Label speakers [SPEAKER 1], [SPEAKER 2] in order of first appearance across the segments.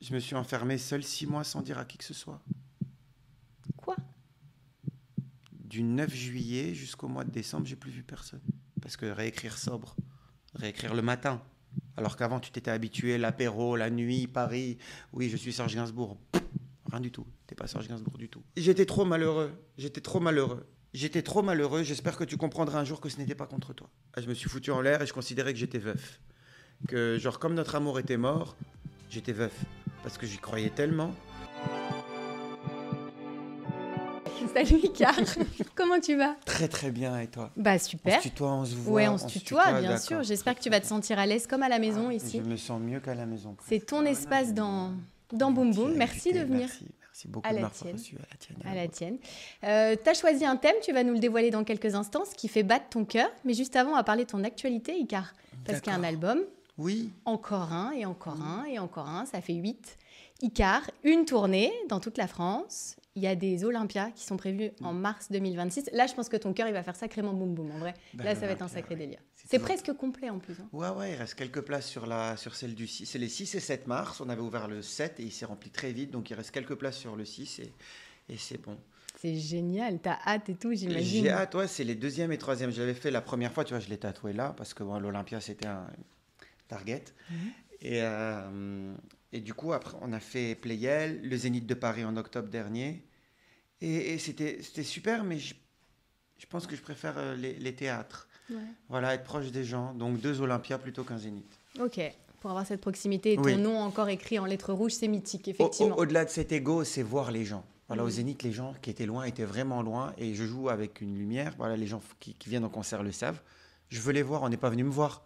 [SPEAKER 1] Je me suis enfermé seul 6 mois sans dire à qui que ce soit.
[SPEAKER 2] Quoi?
[SPEAKER 1] Du 9 juillet jusqu'au mois de décembre, j'ai plus vu personne. Parce que réécrire sobre, réécrire le matin. Alors qu'avant, tu t'étais habitué, l'apéro, la nuit, Paris. Oui, je suis Serge Gainsbourg. Rien du tout. T'es pas Serge Gainsbourg du tout. J'étais trop malheureux. J'espère que tu comprendras un jour que ce n'était pas contre toi. Je me suis foutu en l'air et je considérais que j'étais veuf. Que, genre, comme notre amour était mort, j'étais veuf. Parce que j'y croyais tellement.
[SPEAKER 2] Salut Icar, comment tu vas?
[SPEAKER 1] Très très bien, et toi?
[SPEAKER 2] Bah
[SPEAKER 1] On
[SPEAKER 2] super.
[SPEAKER 1] se tutoie, on se voit.
[SPEAKER 2] Ouais, on se tutoie, bien
[SPEAKER 1] d'accord.
[SPEAKER 2] sûr. J'espère que tu vas te sentir à l'aise comme à la maison ici.
[SPEAKER 1] Je me sens mieux qu'à la maison.
[SPEAKER 2] C'est ton espace dans Boum Boum. Merci de venir.
[SPEAKER 1] Merci beaucoup
[SPEAKER 2] À
[SPEAKER 1] de
[SPEAKER 2] la
[SPEAKER 1] m'avoir
[SPEAKER 2] tienne.
[SPEAKER 1] reçu. À la tienne.
[SPEAKER 2] À la tienne. Tu as choisi un thème, tu vas nous le dévoiler dans quelques instants, ce qui fait battre ton cœur. Mais juste avant, on va parler de ton actualité, Icar. Parce qu'il y a un album,
[SPEAKER 1] Oui.
[SPEAKER 2] encore un, et encore un, et encore un, ça fait 8. Icar, une tournée dans toute la France. Il y a des Olympias qui sont prévus en mars 2026. Là, je pense que ton cœur, il va faire sacrément boum boum, en vrai.
[SPEAKER 1] Ben,
[SPEAKER 2] Là, ça va être un
[SPEAKER 1] l'Olympia,
[SPEAKER 2] sacré
[SPEAKER 1] ouais.
[SPEAKER 2] délire.
[SPEAKER 1] C'est
[SPEAKER 2] C'est
[SPEAKER 1] toujours-
[SPEAKER 2] presque complet en plus. Hein.
[SPEAKER 1] Ouais, il reste quelques places sur celle du 6. C'est les 6 et 7 mars. On avait ouvert le 7 et il s'est rempli très vite. Donc il reste quelques places sur le 6 et c'est bon.
[SPEAKER 2] C'est génial, t'as hâte et tout, j'imagine.
[SPEAKER 1] J'ai hâte, ouais, c'est les deuxième et troisième. Je l'avais fait la première fois, tu vois, je l'ai tatoué là parce que bon, l'Olympia c'était un target. Et du coup, après, on a fait Playel, le Zénith de Paris en octobre dernier. Et c'était super, mais je pense que je préfère les théâtres.
[SPEAKER 2] Ouais.
[SPEAKER 1] Voilà, être proche des gens. Donc 2 Olympias plutôt qu'un Zénith.
[SPEAKER 2] Ok, pour avoir cette proximité et ton
[SPEAKER 1] Oui.
[SPEAKER 2] nom encore écrit en lettres rouges, c'est mythique, effectivement.
[SPEAKER 1] Au-delà de cet ego, c'est voir les gens. Voilà, au Zénith, les gens qui étaient loin étaient vraiment loin. Et je joue avec une lumière. Voilà, les gens qui viennent au concert le savent. Je veux les voir, on n'est pas venu me voir.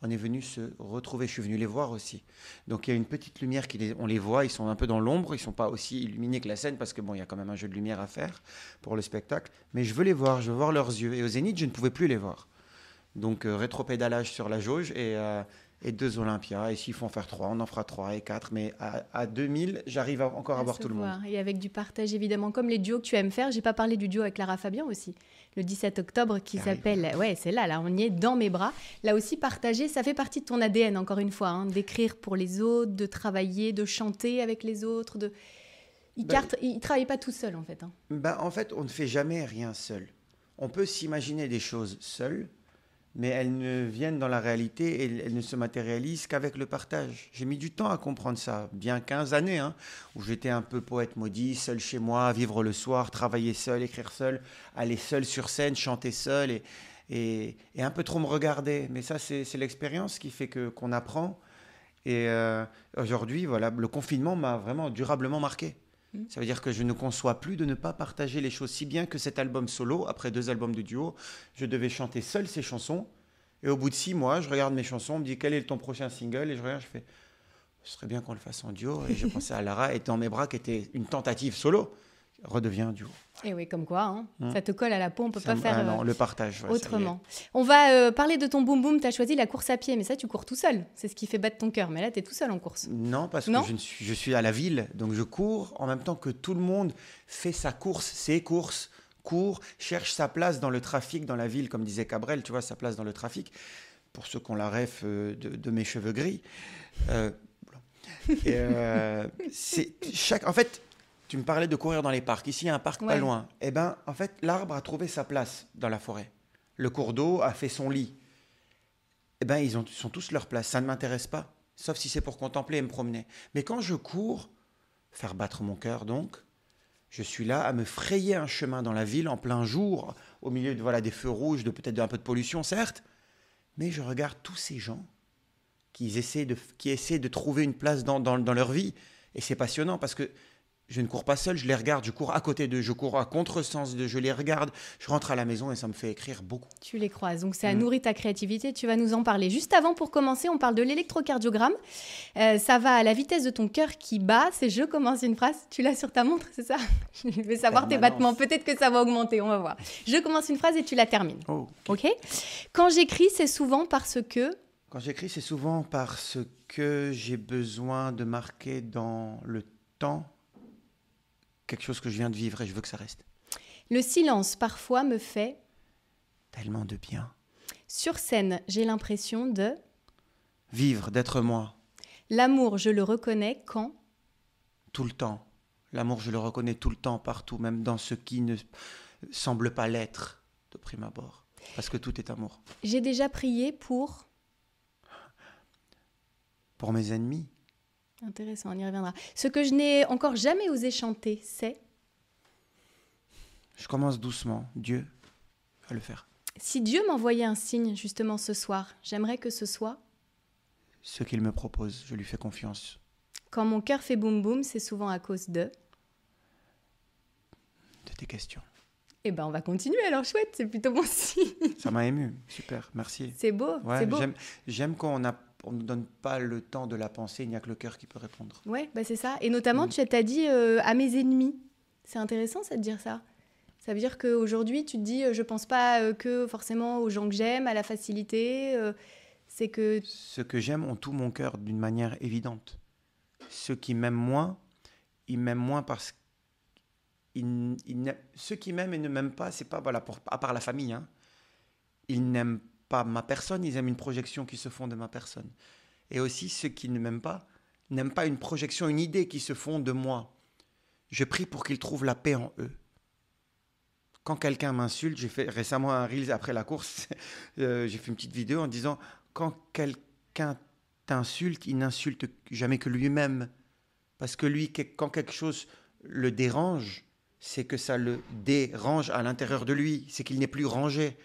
[SPEAKER 1] On est venu se retrouver. Je suis venu les voir aussi. Donc il y a une petite lumière on les voit. Ils sont un peu dans l'ombre. Ils sont pas aussi illuminés que la scène parce que bon, il y a quand même un jeu de lumière à faire pour le spectacle. Mais je veux les voir. Je veux voir leurs yeux. Et au Zénith, je ne pouvais plus les voir. Donc rétropédalage sur la jauge et 2 Olympias. Et s'il faut en faire 3, on en fera 3 et 4. Mais à 2000, j'arrive encore à voir
[SPEAKER 2] se
[SPEAKER 1] tout le monde.
[SPEAKER 2] voir. Et avec du partage, évidemment, comme les duos que tu aimes faire. J'ai pas parlé du duo avec Lara Fabian aussi, le 17 octobre, qui
[SPEAKER 1] Ça arrive.
[SPEAKER 2] s'appelle... Ouais, c'est là, on y est, Dans mes bras. Là aussi, partager, ça fait partie de ton ADN, encore une fois, hein, d'écrire pour les autres, de travailler, de chanter avec les autres. Il travaille pas tout seul, en fait. Hein.
[SPEAKER 1] En fait, on ne fait jamais rien seul. On peut s'imaginer des choses seules, mais elles ne viennent dans la réalité et elles ne se matérialisent qu'avec le partage. J'ai mis du temps à comprendre ça, bien 15 années, hein, où j'étais un peu poète maudit, seul chez moi, vivre le soir, travailler seul, écrire seul, aller seul sur scène, chanter seul et un peu trop me regarder. Mais ça, c'est l'expérience qui fait qu'on apprend. Et aujourd'hui, voilà, le confinement m'a vraiment durablement marqué. Ça veut dire que je ne conçois plus de ne pas partager les choses, si bien que cet album solo, après 2 albums de duo, je devais chanter seul ces chansons. Et au bout de 6 mois, je regarde mes chansons, on me dit quel est ton prochain single, et je regarde, je fais ce serait bien qu'on le fasse en duo. Et je pensais à Lara et Dans mes bras, qui était une tentative solo, redevient un duo.
[SPEAKER 2] Et oui, comme quoi, hein, ça te colle à la peau, on peut pas
[SPEAKER 1] Ah
[SPEAKER 2] faire
[SPEAKER 1] non, le partage, ouais,
[SPEAKER 2] autrement. On va parler de ton boum boum, tu as choisi la course à pied, mais ça, tu cours tout seul. C'est ce qui fait battre ton cœur, mais là, tu es tout seul en course.
[SPEAKER 1] Non, parce
[SPEAKER 2] Non
[SPEAKER 1] que je suis à la ville, donc je cours en même temps que tout le monde fait sa course, ses courses, court, cherche sa place dans le trafic, dans la ville, comme disait Cabrel, tu vois, sa place dans le trafic. Pour ceux qui ont la ref de mes cheveux gris. En fait, tu me parlais de courir dans les parcs. Ici, il y a un parc pas loin. Eh ben, en fait, l'arbre a trouvé sa place dans la forêt. Le cours d'eau a fait son lit. Eh ben, ils sont tous leur place. Ça ne m'intéresse pas, sauf si c'est pour contempler et me promener. Mais quand je cours, faire battre mon cœur donc, je suis là à me frayer un chemin dans la ville en plein jour, au milieu de, des feux rouges, peut-être d'un peu de pollution, certes, mais je regarde tous ces gens qui essaient de trouver une place dans leur vie. Et c'est passionnant parce que je ne cours pas seul, je les regarde, je cours à côté d'eux, je cours à contresens d'eux, je les regarde, je rentre à la maison et ça me fait écrire beaucoup.
[SPEAKER 2] Tu les croises, donc ça nourrit ta créativité, tu vas nous en parler. Juste avant, pour commencer, on parle de l'électrocardiogramme. Ça va à la vitesse de ton cœur qui bat, c'est je commence une phrase, tu l'as sur ta montre, c'est ça? Je vais savoir tes battements, peut-être que ça va augmenter, on va voir. Je commence une phrase et tu la termines.
[SPEAKER 1] Oh,
[SPEAKER 2] ok. Quand j'écris, c'est souvent parce que...
[SPEAKER 1] Quand j'écris, c'est souvent parce que j'ai besoin de marquer dans le temps quelque chose que je viens de vivre et je veux que ça reste.
[SPEAKER 2] Le silence, parfois, me fait...
[SPEAKER 1] Tellement de bien.
[SPEAKER 2] Sur scène, j'ai l'impression de...
[SPEAKER 1] Vivre, d'être moi.
[SPEAKER 2] L'amour, je le reconnais quand...
[SPEAKER 1] tout le temps. L'amour, je le reconnais tout le temps, partout, même dans ce qui ne semble pas l'être de prime abord. Parce que tout est amour.
[SPEAKER 2] J'ai déjà prié pour...
[SPEAKER 1] Pour mes ennemis,
[SPEAKER 2] Intéressant, on y reviendra. Ce que je n'ai encore jamais osé chanter, c'est...
[SPEAKER 1] je commence doucement. Dieu va le faire.
[SPEAKER 2] Si Dieu m'envoyait un signe justement ce soir, j'aimerais que ce soit...
[SPEAKER 1] Ce qu'il me propose, je lui fais confiance.
[SPEAKER 2] Quand mon cœur fait boum boum, c'est souvent à cause de...
[SPEAKER 1] De tes questions.
[SPEAKER 2] Eh ben, on va continuer alors, chouette, c'est plutôt bon signe.
[SPEAKER 1] Ça m'a ému, super, merci.
[SPEAKER 2] C'est beau,
[SPEAKER 1] Ouais,
[SPEAKER 2] c'est beau.
[SPEAKER 1] j'aime quand on ne donne pas le temps de la penser, il n'y a que le cœur qui peut répondre.
[SPEAKER 2] Ouais, bah c'est ça. Et notamment, tu t'as dit à mes ennemis. C'est intéressant, ça, de dire ça. Ça veut dire qu'aujourd'hui, tu te dis, je pense pas que forcément aux gens que j'aime, à la facilité. C'est que...
[SPEAKER 1] Ceux que j'aime ont tout mon cœur d'une manière évidente. Ceux qui m'aiment moins, ils m'aiment moins parce que ceux qui m'aiment et ne m'aiment pas, c'est pas, voilà, à part la famille, hein, ils n'aiment pas ma personne, ils aiment une projection qui se font de ma personne. Et aussi, ceux qui ne m'aiment pas, n'aiment pas une projection, une idée qui se font de moi. Je prie pour qu'ils trouvent la paix en eux. Quand quelqu'un m'insulte, j'ai fait récemment un reel après la course, j'ai fait une petite vidéo en disant, quand quelqu'un t'insulte, il n'insulte jamais que lui-même. Parce que lui, quand quelque chose le dérange, c'est que ça le dérange à l'intérieur de lui, c'est qu'il n'est plus rangé,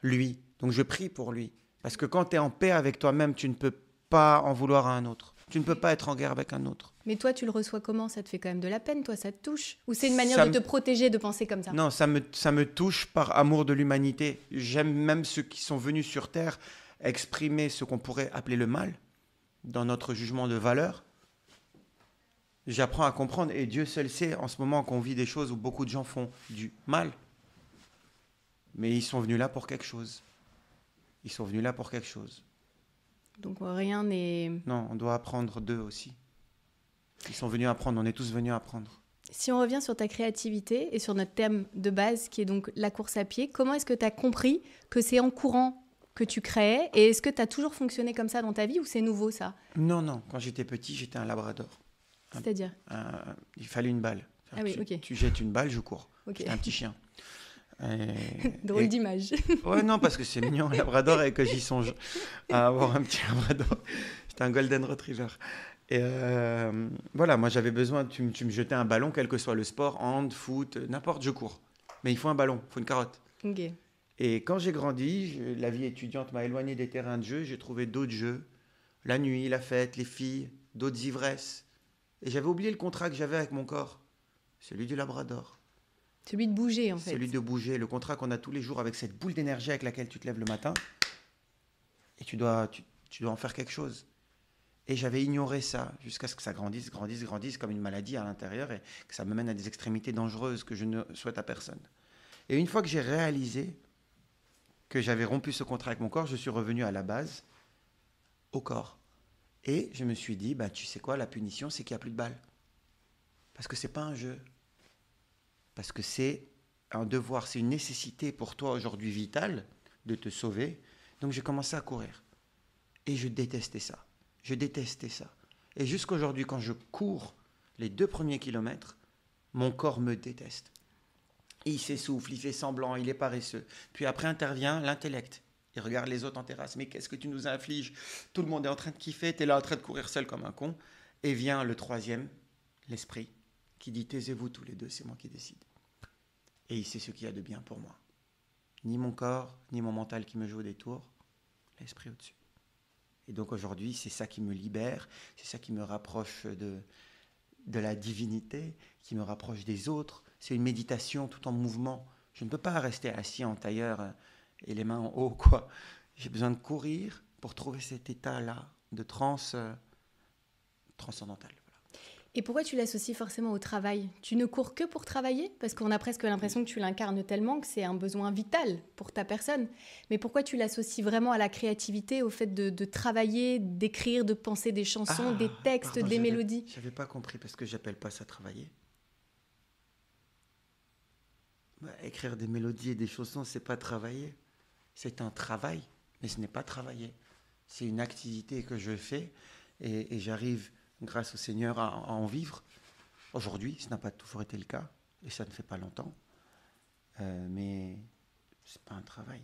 [SPEAKER 1] lui. Donc je prie pour lui. Parce que quand tu es en paix avec toi-même, tu ne peux pas en vouloir à un autre. Tu ne peux pas être en guerre avec un autre.
[SPEAKER 2] Mais toi, tu le reçois comment? Ça te fait quand même de la peine, toi, ça te touche? Ou c'est une manière de te protéger, de penser comme ça?
[SPEAKER 1] Non, ça me touche par amour de l'humanité. J'aime même ceux qui sont venus sur Terre exprimer ce qu'on pourrait appeler le mal dans notre jugement de valeur. J'apprends à comprendre, et Dieu seul sait en ce moment qu'on vit des choses où beaucoup de gens font du mal. Mais ils sont venus là pour quelque chose. Ils sont venus là pour quelque chose.
[SPEAKER 2] Donc rien n'est...
[SPEAKER 1] Non, on doit apprendre d'eux aussi. Ils sont venus apprendre, on est tous venus apprendre.
[SPEAKER 2] Si on revient sur ta créativité et sur notre thème de base, qui est donc la course à pied, comment est-ce que tu as compris que c'est en courant que tu créais? Et est-ce que tu as toujours fonctionné comme ça dans ta vie ou c'est nouveau, ça?
[SPEAKER 1] Non. Quand j'étais petit, j'étais un labrador.
[SPEAKER 2] C'est-à-dire?
[SPEAKER 1] Il fallait une balle.
[SPEAKER 2] Ah oui, ok.
[SPEAKER 1] Tu jettes une balle, je cours.
[SPEAKER 2] Okay.
[SPEAKER 1] J'étais un petit chien.
[SPEAKER 2] Drôle d'image.
[SPEAKER 1] Ouais, non, parce que c'est mignon, un labrador, et que j'y songe à avoir un petit labrador. J'étais un golden retriever. Et voilà, moi j'avais besoin, tu me jetais un ballon, quel que soit le sport, hand, foot, n'importe, je cours. Mais il faut un ballon, il faut une carotte.
[SPEAKER 2] Ok.
[SPEAKER 1] Et quand j'ai grandi, la vie étudiante m'a éloigné des terrains de jeu, j'ai trouvé d'autres jeux. La nuit, la fête, les filles, d'autres ivresses. Et j'avais oublié le contrat que j'avais avec mon corps, celui du labrador.
[SPEAKER 2] Celui de bouger, en fait.
[SPEAKER 1] Celui de bouger, le contrat qu'on a tous les jours avec cette boule d'énergie avec laquelle tu te lèves le matin. Et tu dois en faire quelque chose. Et j'avais ignoré ça jusqu'à ce que ça grandisse comme une maladie à l'intérieur et que ça me mène à des extrémités dangereuses que je ne souhaite à personne. Et une fois que j'ai réalisé que j'avais rompu ce contrat avec mon corps, je suis revenu à la base, au corps. Et je me suis dit, bah, tu sais quoi, la punition, c'est qu'il n'y a plus de balles. Parce que ce n'est pas un jeu. Parce que c'est un devoir, c'est une nécessité pour toi aujourd'hui vitale de te sauver. Donc j'ai commencé à courir. Et je détestais ça. Je détestais ça. Et jusqu'aujourd'hui, quand je cours les 2 premiers kilomètres, mon corps me déteste. Il s'essouffle, il fait semblant, il est paresseux. Puis après intervient l'intellect. Il regarde les autres en terrasse. Mais qu'est-ce que tu nous infliges? Tout le monde est en train de kiffer, tu es là en train de courir seul comme un con. Et vient le 3e, l'esprit, qui dit taisez-vous tous les deux, c'est moi qui décide. Et il sait ce qu'il y a de bien pour moi. Ni mon corps, ni mon mental qui me joue des tours, l'esprit au-dessus. Et donc aujourd'hui, c'est ça qui me libère, c'est ça qui me rapproche de la divinité, qui me rapproche des autres. C'est une méditation tout en mouvement. Je ne peux pas rester assis en tailleur et les mains en haut, quoi. J'ai besoin de courir pour trouver cet état-là de transcendantal.
[SPEAKER 2] Et pourquoi tu l'associes forcément au travail? Tu ne cours que pour travailler? Parce qu'on a presque l'impression que tu l'incarnes tellement que c'est un besoin vital pour ta personne. Mais pourquoi tu l'associes vraiment à la créativité, au fait de travailler, d'écrire, de penser des chansons, des textes, des mélodies?
[SPEAKER 1] J'avais pas compris parce que j'appelle pas ça travailler. Écrire des mélodies et des chansons, c'est pas travailler. C'est un travail, mais ce n'est pas travailler. C'est une activité que je fais et j'arrive, grâce au Seigneur, à en vivre. Aujourd'hui, ce n'a pas toujours été le cas, et ça ne fait pas longtemps. Mais c'est pas un travail.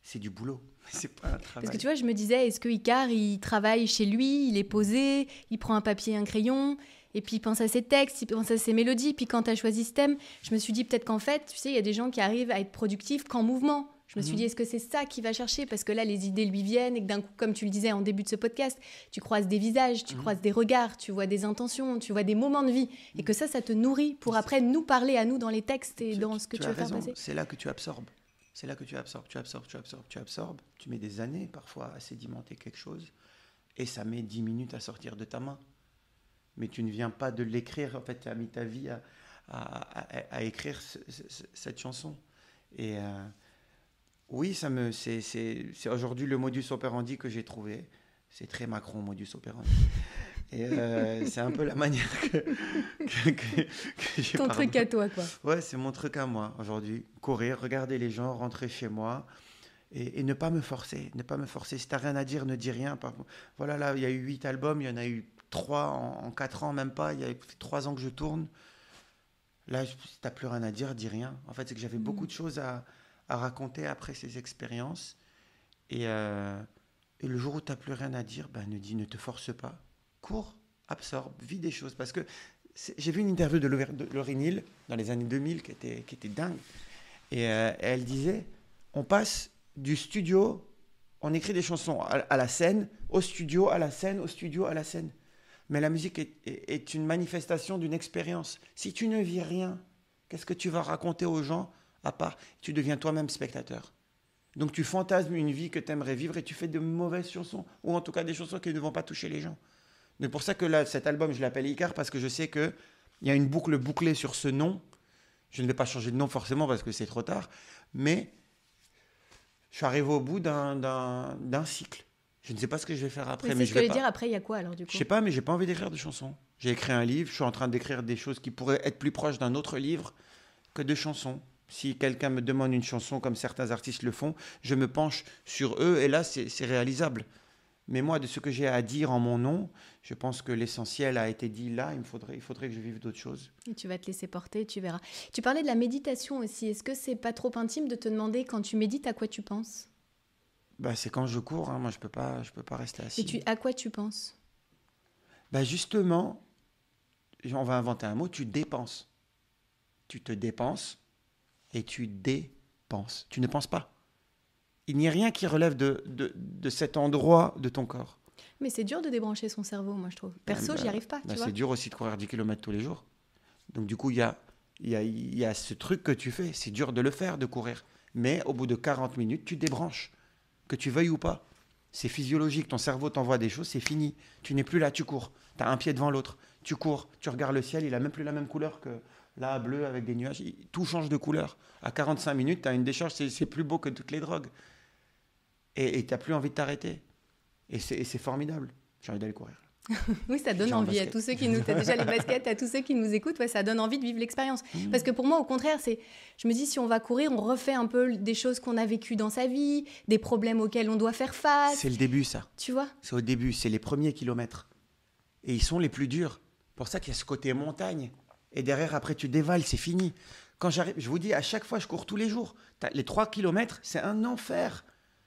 [SPEAKER 1] C'est du boulot, c'est pas un travail.
[SPEAKER 2] Parce que tu vois, je me disais, est-ce que Icare, il travaille chez lui, il est posé, il prend un papier et un crayon, et puis il pense à ses textes, il pense à ses mélodies, puis quand tu as choisi ce thème, je me suis dit peut-être qu'en fait, tu sais, il y a des gens qui arrivent à être productifs qu'en mouvement. Je me suis dit, est-ce que c'est ça qu'il va chercher? Parce que là, les idées lui viennent et que d'un coup, comme tu le disais en début de ce podcast, tu croises des visages, tu croises des regards, tu vois des intentions, tu vois des moments de vie. Et que ça te nourrit pour après nous parler à nous dans les textes et dans ce que tu veux faire passer.
[SPEAKER 1] C'est là que tu absorbes. C'est là que tu absorbes. Tu mets des années parfois à sédimenter quelque chose et ça met 10 minutes à sortir de ta main. Mais tu ne viens pas de l'écrire. En fait, tu as mis ta vie à écrire cette chanson. Et oui, c'est aujourd'hui le modus operandi que j'ai trouvé. C'est très Macron, modus operandi. Et c'est un peu la manière que j'ai.
[SPEAKER 2] Ton truc à toi, quoi.
[SPEAKER 1] Ouais, c'est mon truc à moi aujourd'hui. Courir, regarder les gens, rentrer chez moi et ne pas me forcer. Ne pas me forcer. Si t'as rien à dire, ne dis rien. Voilà, là, il y a eu 8 albums, il y en a eu 3 en 4 ans, même pas. Il y a 3 ans que je tourne. Là, si t'as plus rien à dire, dis rien. En fait, c'est que j'avais beaucoup de choses à raconter après ces expériences. Et le jour où t'as plus rien à dire, ne te force pas. Cours, absorbe, vis des choses. Parce que j'ai vu une interview de Lauryn Hill dans les années 2000 qui était dingue. Et elle disait, on passe du studio, on écrit des chansons à la scène, au studio, à la scène, au studio, à la scène. Mais la musique est une manifestation d'une expérience. Si tu ne vis rien, qu'est-ce que tu vas raconter aux gens à part tu deviens toi-même spectateur. Donc tu fantasmes une vie que tu aimerais vivre et tu fais de mauvaises chansons, ou en tout cas des chansons qui ne vont pas toucher les gens. C'est pour ça que là, cet album, je l'appelle Icare, parce que je sais qu'il y a une boucle bouclée sur ce nom. Je ne vais pas changer de nom forcément parce que c'est trop tard, mais je suis arrivé au bout d'un cycle. Je ne sais pas ce que je vais faire après.
[SPEAKER 2] Mais c'est ce que je vais dire, après, il y a quoi alors du coup?
[SPEAKER 1] Je sais pas, mais j'ai pas envie d'écrire de chansons. J'ai écrit un livre, je suis en train d'écrire des choses qui pourraient être plus proches d'un autre livre que de chansons. Si quelqu'un me demande une chanson comme certains artistes le font, je me penche sur eux et là, c'est réalisable. Mais moi, de ce que j'ai à dire en mon nom, je pense que l'essentiel a été dit là. Il faudrait que je vive d'autres choses.
[SPEAKER 2] Et tu vas te laisser porter, tu verras. Tu parlais de la méditation aussi. Est-ce que c'est pas trop intime de te demander quand tu médites à quoi tu penses?
[SPEAKER 1] C'est quand je cours. Moi, je peux pas rester assis.
[SPEAKER 2] Et à quoi tu penses?
[SPEAKER 1] Justement, on va inventer un mot. Tu dépenses. Tu te dépenses et tu dépenses. Tu ne penses pas. Il n'y a rien qui relève de cet endroit de ton corps.
[SPEAKER 2] Mais c'est dur de débrancher son cerveau, moi, je trouve. Perso, j'y arrive pas, tu vois.
[SPEAKER 1] C'est dur aussi de courir 10 km tous les jours. Donc, du coup, il y a ce truc que tu fais. C'est dur de le faire, de courir. Mais au bout de 40 minutes, tu débranches. Que tu veuilles ou pas. C'est physiologique. Ton cerveau t'envoie des choses, c'est fini. Tu n'es plus là, tu cours. Tu as un pied devant l'autre. Tu cours, tu regardes le ciel, il n'a même plus la même couleur que là, bleu avec des nuages. Tout change de couleur. À 45 minutes, tu as une décharge, c'est plus beau que toutes les drogues. Et tu n'as plus envie de t'arrêter. Et c'est formidable. J'ai envie d'aller courir.
[SPEAKER 2] Oui, ça donne envie à tous ceux qui nous... T'as déjà les baskets, à tous ceux qui nous écoutent, ça donne envie de vivre l'expérience. Parce que pour moi, au contraire, je me dis, si on va courir, on refait un peu des choses qu'on a vécues dans sa vie, des problèmes auxquels on doit faire face.
[SPEAKER 1] C'est le début, ça.
[SPEAKER 2] Tu vois?
[SPEAKER 1] C'est au début, c'est les premiers kilomètres. Et ils sont les plus durs. Pour ça qu'il y a ce côté montagne. Et derrière, après, tu dévales, c'est fini. Quand j'arrive, je vous dis, à chaque fois, je cours tous les jours. Les 3 kilomètres, c'est un enfer.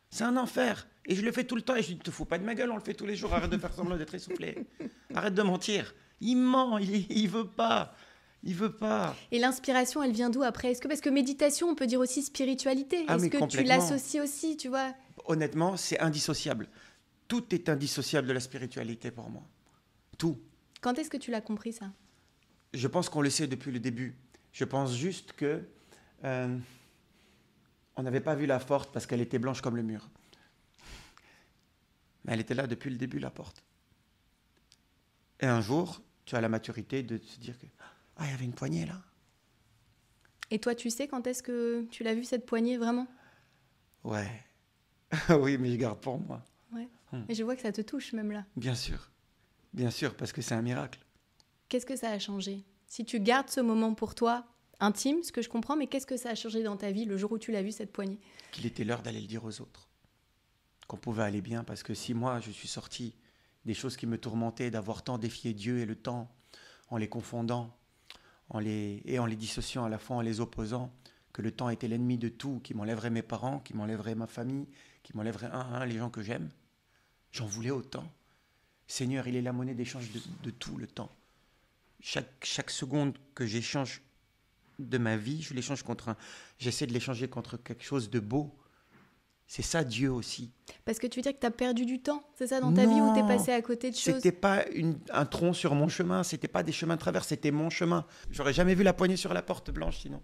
[SPEAKER 1] C'est un enfer. Et je le fais tout le temps. Et je dis, te fous pas de ma gueule, on le fait tous les jours. Arrête de faire semblant d'être essoufflé. Arrête de mentir. Il ment, il veut pas. Il veut pas.
[SPEAKER 2] Et l'inspiration, elle vient d'où après? Parce que méditation, on peut dire aussi spiritualité. Est-ce que tu l'associes aussi, tu vois?
[SPEAKER 1] Honnêtement, c'est indissociable. Tout est indissociable de la spiritualité pour moi. Tout.
[SPEAKER 2] Quand est-ce que tu l'as compris, ça?
[SPEAKER 1] Je pense qu'on le sait depuis le début. Je pense juste que on n'avait pas vu la porte parce qu'elle était blanche comme le mur. Mais elle était là depuis le début, la porte. Et un jour, tu as la maturité de te dire que il y avait une poignée là.
[SPEAKER 2] Et toi, tu sais quand est-ce que tu l'as vu, cette poignée, vraiment?
[SPEAKER 1] Ouais. Oui, mais je garde pour moi.
[SPEAKER 2] Ouais. Et je vois que ça te touche même là.
[SPEAKER 1] Bien sûr, parce que c'est un miracle.
[SPEAKER 2] Qu'est-ce que ça a changé? Si tu gardes ce moment pour toi, intime, ce que je comprends, mais qu'est-ce que ça a changé dans ta vie le jour où tu l'as vu, cette poignée?
[SPEAKER 1] Qu'il était l'heure d'aller le dire aux autres. Qu'on pouvait aller bien, parce que si moi, je suis sorti des choses qui me tourmentaient, d'avoir tant défié Dieu et le temps, en les confondant, en les dissociant à la fois, en les opposant, que le temps était l'ennemi de tout, qui m'enlèverait mes parents, qui m'enlèverait ma famille, qui m'enlèverait les gens que j'aime. J'en voulais autant. Seigneur, il est la monnaie d'échange de tout le temps. Chaque seconde que j'échange de ma vie, j'essaie de l'échanger contre quelque chose de beau. C'est ça Dieu aussi.
[SPEAKER 2] Parce que tu veux dire que tu as perdu du temps, c'est ça, dans ta vie, où tu es passé à côté de choses?
[SPEAKER 1] C'était pas un tronc sur mon chemin, c'était pas des chemins de travers, c'était mon chemin. J'aurais jamais vu la poignée sur la porte blanche sinon.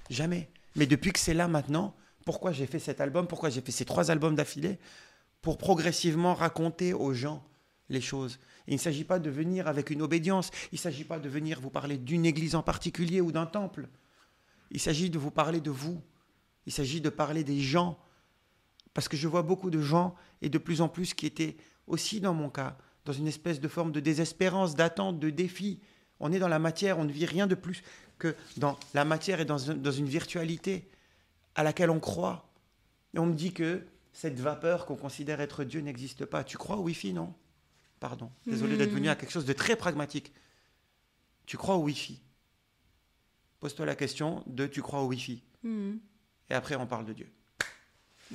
[SPEAKER 1] Jamais. Mais depuis que c'est là maintenant, pourquoi j'ai fait cet album, pourquoi j'ai fait ces 3 albums d'affilée? Pour progressivement raconter aux gens les choses. Et il ne s'agit pas de venir avec une obédience, il ne s'agit pas de venir vous parler d'une église en particulier ou d'un temple. Il s'agit de vous parler de vous. Il s'agit de parler des gens. Parce que je vois beaucoup de gens, et de plus en plus, qui étaient aussi dans mon cas, dans une espèce de forme de désespérance, d'attente, de défi. On est dans la matière, on ne vit rien de plus que dans la matière et dans une virtualité à laquelle on croit. Et on me dit que cette vapeur qu'on considère être Dieu n'existe pas. Tu crois au Wi-Fi, non? Pardon, désolé d'être venu à quelque chose de très pragmatique. Tu crois au Wi-Fi? Pose-toi la question de tu crois au Wi-Fi. Et après, on parle de Dieu.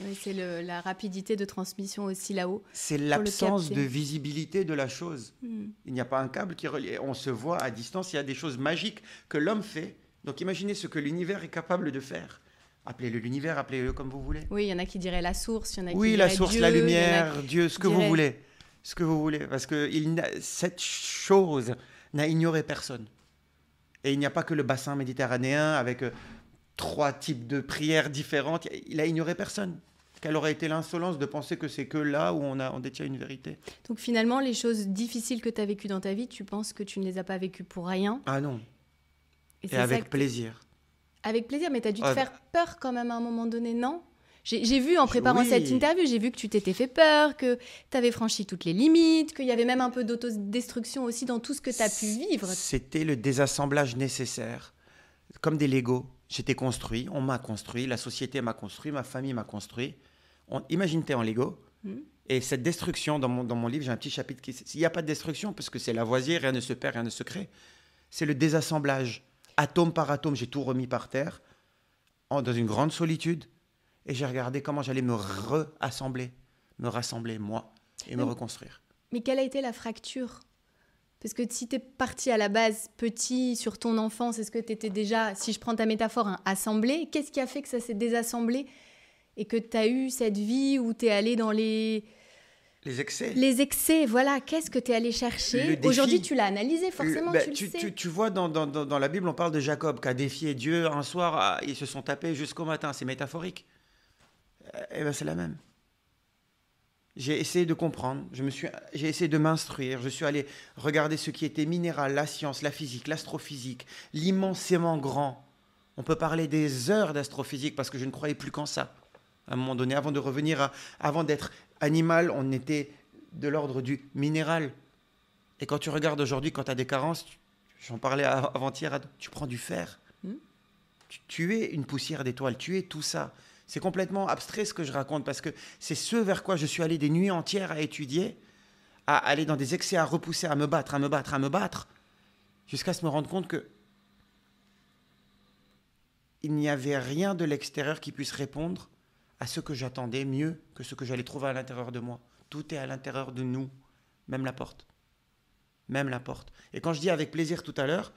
[SPEAKER 2] Oui, c'est la rapidité de transmission aussi là-haut.
[SPEAKER 1] C'est l'absence de visibilité de la chose. Il n'y a pas un câble qui relie. On se voit à distance, il y a des choses magiques que l'homme fait. Donc imaginez ce que l'univers est capable de faire. Appelez-le l'univers, appelez-le comme vous voulez.
[SPEAKER 2] Oui, il y en a qui diraient la source, il y en a qui
[SPEAKER 1] diraient
[SPEAKER 2] diraient
[SPEAKER 1] la source,
[SPEAKER 2] Dieu,
[SPEAKER 1] la lumière, Dieu, ce que
[SPEAKER 2] dirait...
[SPEAKER 1] vous voulez. Ce que vous voulez. Parce que cette chose n'a ignoré personne. Et il n'y a pas que le bassin méditerranéen avec 3 types de prières différentes. Il a ignoré personne. Quelle aurait été l'insolence de penser que c'est que là où on détient une vérité.
[SPEAKER 2] Donc finalement, les choses difficiles que tu as vécues dans ta vie, tu penses que tu ne les as pas vécues pour rien?
[SPEAKER 1] Ah non. Et avec plaisir.
[SPEAKER 2] Avec plaisir, mais tu as dû te faire peur quand même à un moment donné, non? J'ai vu en préparant cette interview, j'ai vu que tu t'étais fait peur, que tu avais franchi toutes les limites, qu'il y avait même un peu d'autodestruction aussi dans tout ce que tu as pu vivre.
[SPEAKER 1] C'était le désassemblage nécessaire. Comme des Legos. J'étais construit, on m'a construit, la société m'a construit, ma famille m'a construit. Imagine t'es en Lego. Et cette destruction, dans mon livre, j'ai un petit chapitre il n'y a pas de destruction parce que c'est Lavoisier, rien ne se perd, rien ne se crée. C'est le désassemblage. Atome par atome, j'ai tout remis par terre, dans une grande solitude. Et j'ai regardé comment j'allais me rassembler, moi, et me reconstruire.
[SPEAKER 2] Mais quelle a été la fracture? Parce que si tu es parti à la base petit sur ton enfance, est-ce que tu étais déjà, si je prends ta métaphore, assemblé? Qu'est-ce qui a fait que ça s'est désassemblé et que tu as eu cette vie où tu es allé dans les
[SPEAKER 1] excès.
[SPEAKER 2] Les excès, voilà. Qu'est-ce que tu es allé chercher? Aujourd'hui, tu l'as analysé, forcément, tu le sais.
[SPEAKER 1] Tu vois, dans la Bible, on parle de Jacob qui a défié Dieu un soir. Ils se sont tapés jusqu'au matin. C'est métaphorique. Eh bien, c'est la même. J'ai essayé de comprendre, j'ai essayé de m'instruire, je suis allé regarder ce qui était minéral, la science, la physique, l'astrophysique, l'immensément grand. On peut parler des heures d'astrophysique parce que je ne croyais plus qu'en ça. À un moment donné, avant d'être animal, on était de l'ordre du minéral. Et quand tu regardes aujourd'hui, quand tu as des carences, j'en parlais avant-hier, tu prends du fer. Tu es une poussière d'étoiles, tu es tout ça. C'est complètement abstrait ce que je raconte parce que c'est ce vers quoi je suis allé des nuits entières à étudier, à aller dans des excès, à repousser, à me battre, jusqu'à se me rendre compte que il n'y avait rien de l'extérieur qui puisse répondre à ce que j'attendais mieux que ce que j'allais trouver à l'intérieur de moi. Tout est à l'intérieur de nous, même la porte. Même la porte. Et quand je dis avec plaisir tout à l'heure,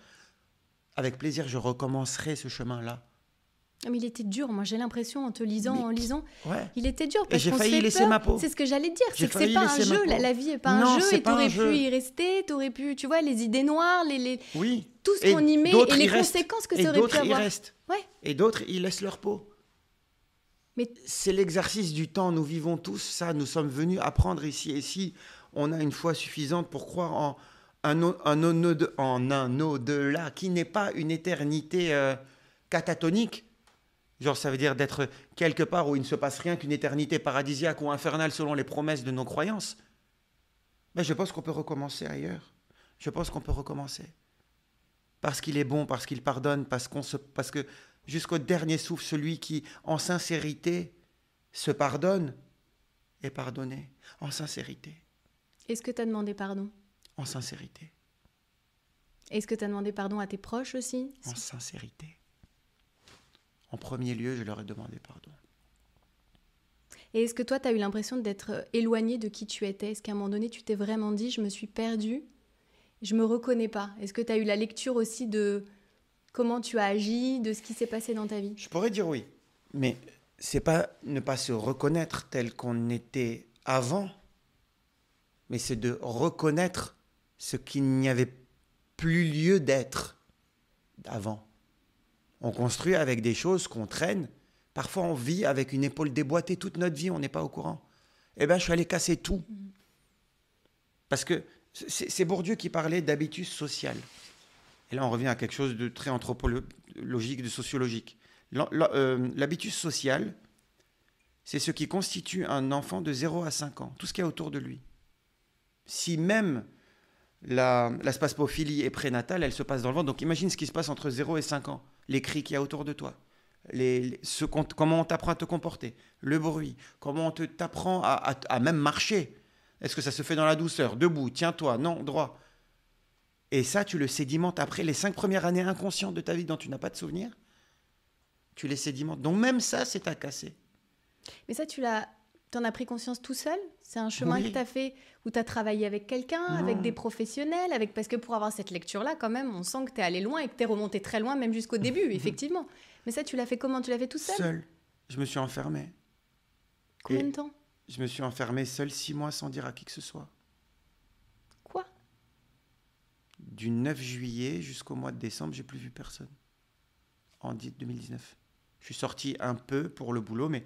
[SPEAKER 1] avec plaisir, je recommencerai ce chemin-là.
[SPEAKER 2] Mais il était dur, moi j'ai l'impression en te lisant,
[SPEAKER 1] ouais.
[SPEAKER 2] Il était dur parce
[SPEAKER 1] et j'ai
[SPEAKER 2] qu'on
[SPEAKER 1] failli
[SPEAKER 2] se fait
[SPEAKER 1] laisser
[SPEAKER 2] peur.
[SPEAKER 1] ma peau.
[SPEAKER 2] C'est ce que j'allais dire, c'est que c'est pas un jeu, la vie est pas un jeu et t'aurais pu y rester, t'aurais pu, tu vois, les idées noires,
[SPEAKER 1] oui.
[SPEAKER 2] tout ce qu'on y met et les conséquences que ça aurait pu avoir.
[SPEAKER 1] Et d'autres y restent.
[SPEAKER 2] Ouais.
[SPEAKER 1] Et d'autres y laissent leur peau.
[SPEAKER 2] Mais
[SPEAKER 1] c'est l'exercice du temps, nous vivons tous ça, nous sommes venus apprendre ici. Et si on a une foi suffisante pour croire en un au-delà qui n'est pas une éternité catatonique, genre ça veut dire d'être quelque part où il ne se passe rien qu'une éternité paradisiaque ou infernale selon les promesses de nos croyances, ben je pense qu'on peut recommencer ailleurs. Je pense qu'on peut recommencer. Parce qu'il est bon, parce qu'il pardonne, parce que jusqu'au dernier souffle, celui qui, en sincérité, se pardonne est pardonné. En sincérité.
[SPEAKER 2] Est-ce que tu as demandé pardon?
[SPEAKER 1] En sincérité.
[SPEAKER 2] Est-ce que tu as demandé pardon à tes proches aussi?
[SPEAKER 1] En sincérité. En premier lieu, je leur ai demandé pardon.
[SPEAKER 2] Et est-ce que toi, tu as eu l'impression d'être éloigné de qui tu étais? Est-ce qu'à un moment donné, tu t'es vraiment dit, je me suis perdue, je me reconnais pas? Est-ce que tu as eu la lecture aussi de comment tu as agi, de ce qui s'est passé dans ta vie?
[SPEAKER 1] Je pourrais dire oui, mais c'est pas ne pas se reconnaître tel qu'on était avant, mais c'est de reconnaître ce qu'il n'y avait plus lieu d'être avant. On construit avec des choses qu'on traîne. Parfois, on vit avec une épaule déboîtée toute notre vie, on n'est pas au courant. Eh bien, je suis allé casser tout. Parce que c'est Bourdieu qui parlait d'habitus social. Et là, on revient à quelque chose de très anthropologique, de sociologique. L'habitus social, c'est ce qui constitue un enfant de 0 à 5 ans, tout ce qu'il y a autour de lui. Si même la spasmophilie est prénatale, elle se passe dans le ventre. Donc imagine ce qui se passe entre 0 et 5 ans. Les cris qu'il y a autour de toi. Comment on t'apprend à te comporter. Le bruit. Comment on t'apprend à même marcher. Est-ce que ça se fait dans la douceur? Debout, tiens-toi, non, droit. Et ça, tu le sédimentes après les 5 premières années inconscientes de ta vie dont tu n'as pas de souvenir. Tu les sédimentes. Donc même ça, c'est à casser.
[SPEAKER 2] Mais ça, t'en as pris conscience tout seul? C'est un chemin que tu as fait où tu as travaillé avec quelqu'un, avec des professionnels, parce que pour avoir cette lecture-là, quand même, on sent que tu es allé loin et que tu es remonté très loin, même jusqu'au début, effectivement. Mais ça, tu l'as fait comment? Tu l'as fait tout seul?
[SPEAKER 1] Seul. Je me suis enfermé.
[SPEAKER 2] Combien de temps?
[SPEAKER 1] Je me suis enfermé seul 6 mois sans dire à qui que ce soit.
[SPEAKER 2] Quoi?
[SPEAKER 1] Du 9 juillet jusqu'au mois de décembre, j'ai plus vu personne. En 2019. Je suis sorti un peu pour le boulot, mais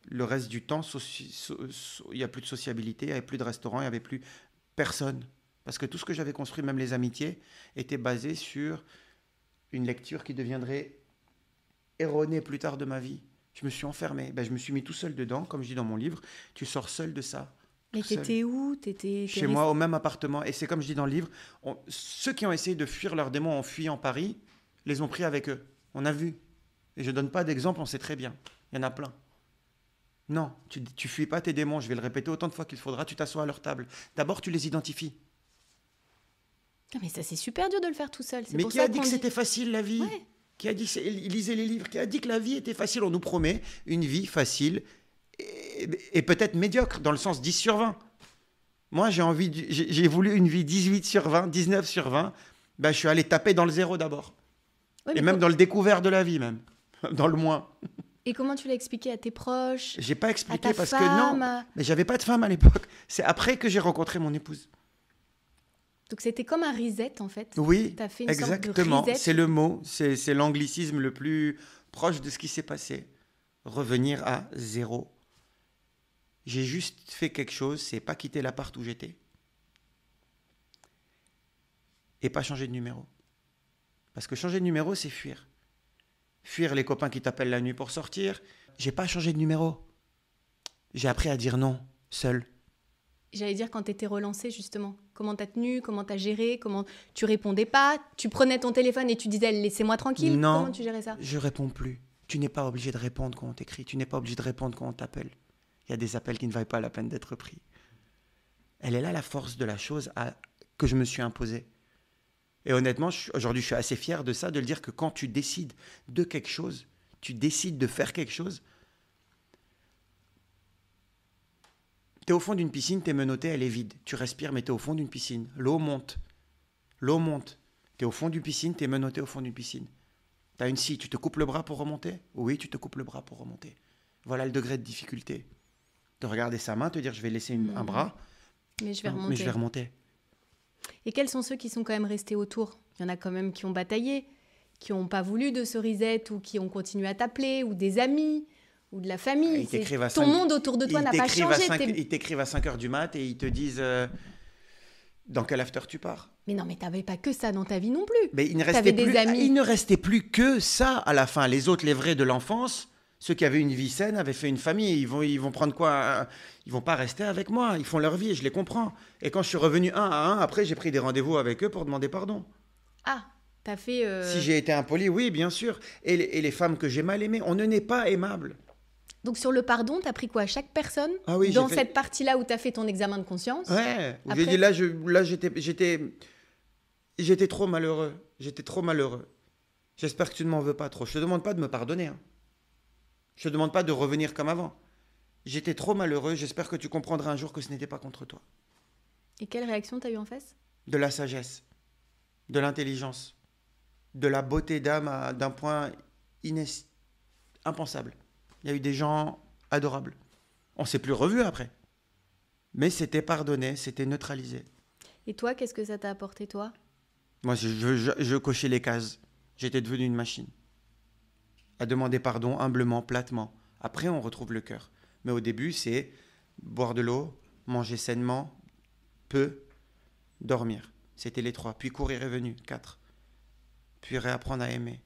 [SPEAKER 1] le reste du temps, il n'y a plus de sociabilité, il n'y avait plus de restaurant, il n'y avait plus personne. Parce que tout ce que j'avais construit, même les amitiés, était basé sur une lecture qui deviendrait erronée plus tard de ma vie. Je me suis enfermé. Je me suis mis tout seul dedans, comme je dis dans mon livre. Tu sors seul de ça.
[SPEAKER 2] Et t'étais où?
[SPEAKER 1] Chez moi, au même appartement. Et c'est comme je dis dans le livre, ceux qui ont essayé de fuir leurs démons en fuyant Paris, les ont pris avec eux. On a vu. Et je ne donne pas d'exemple, on sait très bien. Il y en a plein. Non, tu fuis pas tes démons. Je vais le répéter autant de fois qu'il faudra. Tu t'assois à leur table. D'abord, tu les identifies.
[SPEAKER 2] Non, mais ça, c'est super dur de le faire tout seul.
[SPEAKER 1] Mais qui a dit que c'était facile, la vie?
[SPEAKER 2] Ouais.
[SPEAKER 1] Qui a dit, lisez les livres, qui a dit que la vie était facile? On nous promet une vie facile et peut-être médiocre, dans le sens 10 sur 20. Moi, j'ai voulu une vie 18 sur 20, 19 sur 20. Je suis allé taper dans le zéro d'abord. Ouais, et même dans le découvert de la vie, même. Dans le moins.
[SPEAKER 2] Et comment tu l'as expliqué à tes proches?
[SPEAKER 1] J'ai pas expliqué parce
[SPEAKER 2] femme,
[SPEAKER 1] que non. Mais j'avais pas de femme à l'époque. C'est après que j'ai rencontré mon épouse.
[SPEAKER 2] Donc c'était comme un reset en fait.
[SPEAKER 1] Oui,
[SPEAKER 2] t'as fait une
[SPEAKER 1] exactement.
[SPEAKER 2] Sorte de reset.
[SPEAKER 1] C'est le mot, c'est l'anglicisme le plus proche de ce qui s'est passé. Revenir à zéro. J'ai juste fait quelque chose, c'est pas quitter l'appart où j'étais. Et pas changer de numéro. Parce que changer de numéro, c'est fuir. Fuir les copains qui t'appellent la nuit pour sortir. J'ai pas changé de numéro. J'ai appris à dire non, seul.
[SPEAKER 2] J'allais dire quand tu étais relancé justement, comment tu as tenu, comment tu as géré, comment tu répondais pas, tu prenais ton téléphone et tu disais laissez-moi tranquille.
[SPEAKER 1] Non,
[SPEAKER 2] comment tu gérais ça?
[SPEAKER 1] Je réponds plus. Tu n'es pas obligé de répondre quand on t'écrit, tu n'es pas obligé de répondre quand on t'appelle. Il y a des appels qui ne valent pas la peine d'être pris. Elle est là la force de la chose que je me suis imposée. Et honnêtement, aujourd'hui je suis assez fier de ça, de le dire que quand tu décides de quelque chose, tu décides de faire quelque chose, t'es au fond d'une piscine, t'es menotté, elle est vide. Tu respires, mais t'es au fond d'une piscine. L'eau monte. L'eau monte. T'es au fond d'une piscine, t'es menotté au fond d'une piscine. T'as une scie, tu te coupes le bras pour remonter? Oui, tu te coupes le bras pour remonter. Voilà le degré de difficulté. De regarder sa main, te dire je vais laisser un bras,
[SPEAKER 2] mais je vais remonter.
[SPEAKER 1] Mais je vais remonter.
[SPEAKER 2] Et quels sont ceux qui sont quand même restés autour? Il y en a quand même qui ont bataillé, qui n'ont pas voulu de ce reset ou qui ont continué à t'appeler, ou des amis ou de la famille. Ton monde autour de toi n'a pas changé.
[SPEAKER 1] Ils t'écrivent à 5h du mat et ils te disent dans quel after tu pars.
[SPEAKER 2] Mais non, mais t'avais pas que ça dans ta vie non plus.
[SPEAKER 1] Mais il ne restait plus que ça à la fin. Les autres, les vrais de l'enfance, ceux qui avaient une vie saine, avaient fait une famille. Ils vont prendre quoi? Ils vont pas rester avec moi. Ils font leur vie et je les comprends. Et quand je suis revenu un à un, après j'ai pris des rendez-vous avec eux pour demander pardon.
[SPEAKER 2] Ah, t'as fait...
[SPEAKER 1] Si j'ai été impoli, oui, bien sûr. Et les femmes que j'ai mal aimées, on ne n'est pas aimable.
[SPEAKER 2] Donc sur le pardon, t'as pris quoi? Chaque personne cette partie-là où t'as fait ton examen de conscience?
[SPEAKER 1] Ouais. Après... J'ai dit là, J'étais trop malheureux. J'étais trop malheureux. J'espère que tu ne m'en veux pas trop. Je te demande pas de me pardonner. Hein. Je te demande pas de revenir comme avant. J'étais trop malheureux. J'espère que tu comprendras un jour que ce n'était pas contre toi.
[SPEAKER 2] Et quelle réaction t'as eu en face?
[SPEAKER 1] De la sagesse, de l'intelligence, de la beauté d'âme d'un point impensable. Il y a eu des gens adorables. On s'est plus revus après. Mais c'était pardonné, c'était neutralisé.
[SPEAKER 2] Et toi, qu'est-ce que ça t'a apporté, toi?
[SPEAKER 1] Moi, je cochais les cases. J'étais devenu une machine. À demander pardon humblement, platement. Après, on retrouve le cœur. Mais au début, c'est boire de l'eau, manger sainement, peu, dormir. C'était les 3. Puis courir est venu, 4. Puis réapprendre à aimer.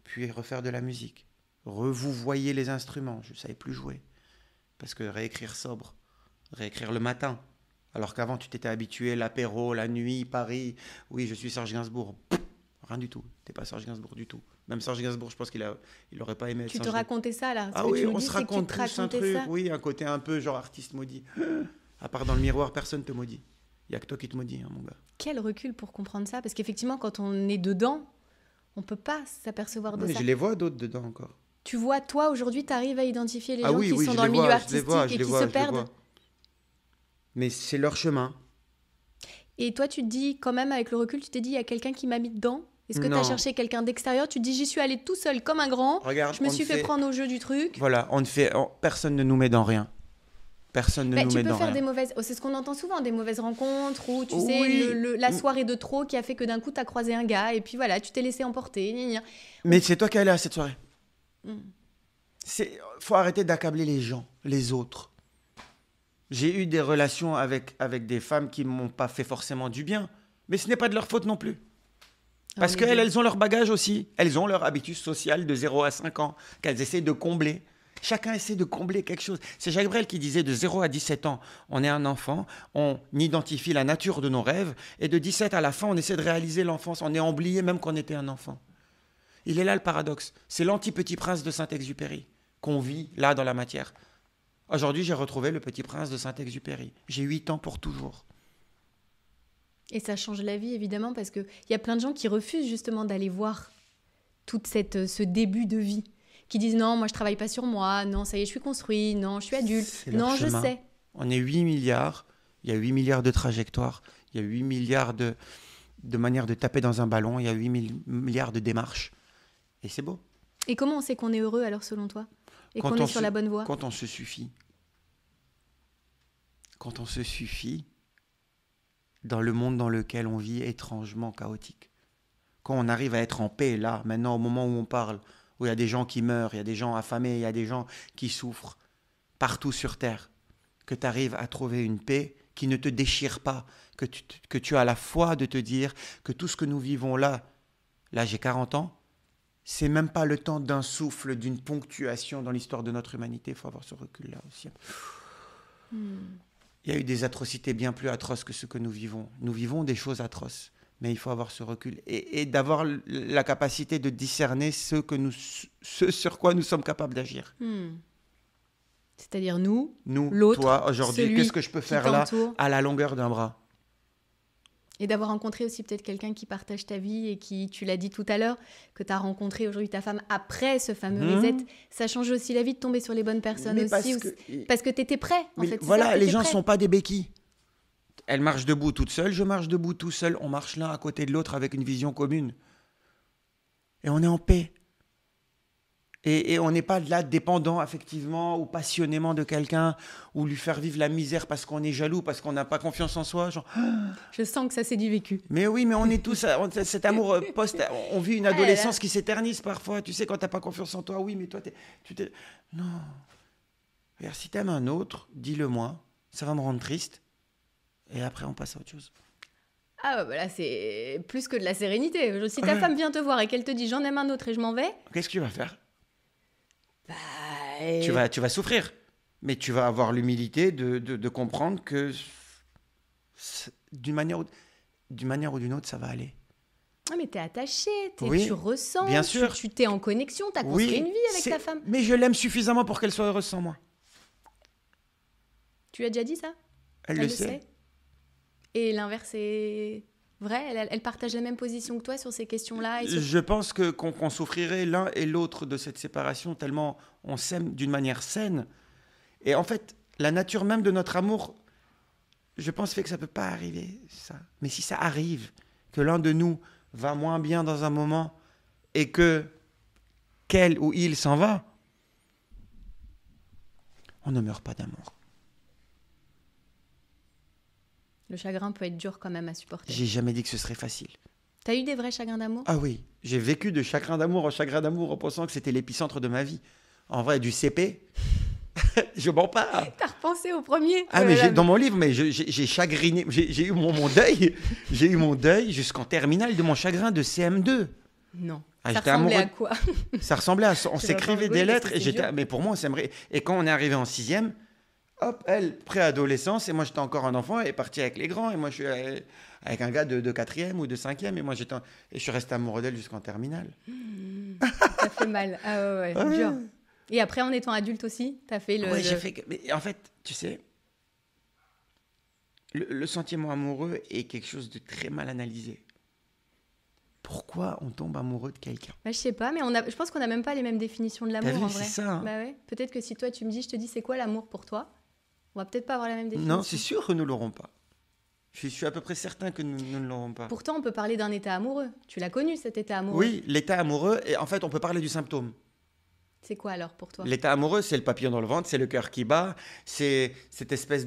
[SPEAKER 1] Puis refaire de la musique. Revouvoyer les instruments. Je ne savais plus jouer. Parce que réécrire sobre, réécrire le matin. Alors qu'avant, tu t'étais habitué, l'apéro, la nuit, Paris. Oui, je suis Serge Gainsbourg. Rien du tout. T'es pas Serge Gainsbourg du tout. Même Serge Gainsbourg, je pense qu'il aurait pas aimé être
[SPEAKER 2] Tu te
[SPEAKER 1] Serge
[SPEAKER 2] racontais ça, là?
[SPEAKER 1] Ah oui, on se raconte tous un truc. Oui, un côté un peu genre artiste maudit. À part dans le miroir, personne te maudit. Il y a que toi qui te maudis, hein, mon gars.
[SPEAKER 2] Quel recul pour comprendre ça? Parce qu'effectivement, quand on est dedans, on peut pas s'apercevoir de ça.
[SPEAKER 1] Je les vois d'autres dedans encore.
[SPEAKER 2] Tu vois, toi, aujourd'hui, tu arrives à identifier les gens
[SPEAKER 1] oui,
[SPEAKER 2] qui sont dans le milieu artistique et qui se
[SPEAKER 1] vois.
[SPEAKER 2] perdent.
[SPEAKER 1] Mais c'est leur chemin.
[SPEAKER 2] Et toi, tu te dis, quand même, avec le recul, tu t'es dit, il y a quelqu'un qui m'a mis dedans? Est-ce que tu as
[SPEAKER 1] Non.
[SPEAKER 2] cherché quelqu'un d'extérieur? Tu te dis, j'y suis allé tout seul comme un grand.
[SPEAKER 1] Regarde,
[SPEAKER 2] je me suis fait prendre au jeu du truc.
[SPEAKER 1] Voilà, personne ne nous met dans rien. Personne ne nous met dans rien.
[SPEAKER 2] Tu peux faire des mauvaises... c'est ce qu'on entend souvent, des mauvaises rencontres ou, tu
[SPEAKER 1] Oui.
[SPEAKER 2] sais, la soirée de trop qui a fait que d'un coup, tu as croisé un gars et puis voilà, tu t'es laissé emporter. Gna gna.
[SPEAKER 1] Mais c'est toi qui es allé à cette soirée.
[SPEAKER 2] Mm.
[SPEAKER 1] Faut arrêter d'accabler les gens, les autres. J'ai eu des relations avec des femmes qui ne m'ont pas fait forcément du bien. Mais ce n'est pas de leur faute non plus. Parce qu'elles ont leur bagage aussi. Elles ont leur habitus social de 0 à 5 ans qu'elles essaient de combler. Chacun essaie de combler quelque chose. C'est Jacques Brel qui disait de 0 à 17 ans, on est un enfant, on identifie la nature de nos rêves, et de 17 à la fin, on essaie de réaliser l'enfance. On est oublié même qu'on était un enfant. Il est là le paradoxe. C'est l'anti-petit prince de Saint-Exupéry qu'on vit là dans la matière. Aujourd'hui, j'ai retrouvé le petit prince de Saint-Exupéry. J'ai 8 ans pour toujours.
[SPEAKER 2] Et ça change la vie, évidemment, parce qu'il y a plein de gens qui refusent justement d'aller voir tout ce début de vie. Qui disent non, moi je travaille pas sur moi, non, ça y est, je suis construit, non, je suis adulte, non, je sais.
[SPEAKER 1] On est 8 milliards, il y a 8 milliards de trajectoires, il y a 8 milliards de manières de taper dans un ballon, il y a 8 milliards de démarches. Et c'est beau.
[SPEAKER 2] Et comment on sait qu'on est heureux alors, selon toi? Et qu'on est sur la bonne voie?
[SPEAKER 1] Quand on se suffit. Quand on se suffit dans le monde dans lequel on vit étrangement chaotique. Quand on arrive à être en paix, là, maintenant, au moment où on parle, où il y a des gens qui meurent, il y a des gens affamés, il y a des gens qui souffrent, partout sur Terre, que tu arrives à trouver une paix qui ne te déchire pas, que tu as la foi de te dire que tout ce que nous vivons là j'ai 40 ans, c'est même pas le temps d'un souffle, d'une ponctuation dans l'histoire de notre humanité. Il faut avoir ce recul-là aussi. Il y a eu des atrocités bien plus atroces que ce que nous vivons. Nous vivons des choses atroces. Mais il faut avoir ce recul et d'avoir la capacité de discerner ce sur quoi nous sommes capables d'agir.
[SPEAKER 2] C'est-à-dire nous,
[SPEAKER 1] l'autre, toi, aujourd'hui, qu'est-ce que je peux faire là, à la longueur d'un bras?
[SPEAKER 2] Et d'avoir rencontré aussi peut-être quelqu'un qui partage ta vie et qui, tu l'as dit tout à l'heure, que tu as rencontré aujourd'hui ta femme après ce fameux reset. Ça change aussi la vie de tomber sur les bonnes personnes aussi. Parce que tu étais prêt, en fait.
[SPEAKER 1] Voilà, les gens ne sont pas des béquilles. Elle marche debout toute seule, je marche debout tout seul. On marche l'un à côté de l'autre avec une vision commune. Et on est en paix. Et on n'est pas là dépendant affectivement ou passionnément de quelqu'un ou lui faire vivre la misère parce qu'on est jaloux, parce qu'on n'a pas confiance en soi. Genre...
[SPEAKER 2] Je sens que ça, c'est du vécu.
[SPEAKER 1] Mais oui, mais on est tous... cet amour on vit une adolescence qui s'éternise parfois. Tu sais, quand tu n'as pas confiance en toi, oui, mais toi, tu t'es... Non. Regarde, si tu aimes un autre, dis-le-moi. Ça va me rendre triste. Et après, on passe à autre chose.
[SPEAKER 2] Ah bah là, c'est plus que de la sérénité. Si ta femme vient te voir et qu'elle te dit « j'en aime un autre et je m'en vais »,
[SPEAKER 1] qu'est-ce que tu vas faire? Tu vas souffrir. Mais tu vas avoir l'humilité de comprendre que d'une manière ou d'une autre, ça va aller.
[SPEAKER 2] Ah mais t'es attaché,
[SPEAKER 1] oui,
[SPEAKER 2] tu ressens,
[SPEAKER 1] bien sûr.
[SPEAKER 2] Tu t'es en connexion, t'as construit une vie avec ta femme.
[SPEAKER 1] Mais je l'aime suffisamment pour qu'elle soit heureuse sans moi.
[SPEAKER 2] Tu lui as déjà dit ça?
[SPEAKER 1] Elle le sait.
[SPEAKER 2] Et l'inverse est... Vrai, elle partage la même position que toi sur ces questions-là
[SPEAKER 1] Je pense qu'on souffrirait l'un et l'autre de cette séparation tellement on s'aime d'une manière saine. Et en fait, la nature même de notre amour, je pense fait que ça ne peut pas arriver, ça. Mais si ça arrive, que l'un de nous va moins bien dans un moment et que qu'elle ou il s'en va, on ne meurt pas d'amour.
[SPEAKER 2] Le chagrin peut être dur quand même à supporter.
[SPEAKER 1] J'ai jamais dit que ce serait facile.
[SPEAKER 2] T'as eu des vrais chagrins d'amour ?
[SPEAKER 1] Ah oui, j'ai vécu de chagrin d'amour en pensant que c'était l'épicentre de ma vie. En vrai, du CP, je mens pas.
[SPEAKER 2] T'as repensé au premier ?
[SPEAKER 1] Ah, mais dans mon livre, mais j'ai chagriné, j'ai eu mon deuil, j'ai eu mon deuil jusqu'en terminale de mon chagrin de CM2.
[SPEAKER 2] Non.
[SPEAKER 1] Ah,
[SPEAKER 2] ça ressemblait à quoi ?
[SPEAKER 1] Ça ressemblait à... On
[SPEAKER 2] Je
[SPEAKER 1] s'écrivait
[SPEAKER 2] vais
[SPEAKER 1] des
[SPEAKER 2] pas
[SPEAKER 1] lettres
[SPEAKER 2] rigoler,
[SPEAKER 1] et mais pour moi, on s'aimerait. Et quand on est arrivé en 6e, hop, elle, préadolescence, et moi j'étais encore un enfant, elle est partie avec les grands, et moi je suis avec un gars de 4e ou de 5e, et moi et je suis resté amoureux d'elle jusqu'en terminale.
[SPEAKER 2] Ça fait mal. Ah ouais, dur. Et après, en étant adulte aussi, t'as fait le...
[SPEAKER 1] Oui, j'ai fait... Mais en fait, tu sais, le sentiment amoureux est quelque chose de très mal analysé. Pourquoi on tombe amoureux de quelqu'un ?
[SPEAKER 2] Bah, je sais pas, mais je pense qu'on n'a même pas les mêmes définitions de l'amour,
[SPEAKER 1] T'as vu,
[SPEAKER 2] en vrai.
[SPEAKER 1] c'est ça, hein.
[SPEAKER 2] Bah ouais. Peut-être que si toi, tu me dis, je te dis, c'est quoi l'amour pour toi ? On va peut-être pas avoir la même définition.
[SPEAKER 1] Non, c'est sûr que nous ne l'aurons pas. Je suis à peu près certain que nous ne l'aurons pas.
[SPEAKER 2] Pourtant, on peut parler d'un état amoureux. Tu l'as connu, cet état amoureux ?
[SPEAKER 1] Oui, l'état amoureux, et en fait, on peut parler du symptôme.
[SPEAKER 2] C'est quoi alors pour toi ?
[SPEAKER 1] L'état amoureux, c'est le papillon dans le ventre, c'est le cœur qui bat, c'est cette espèce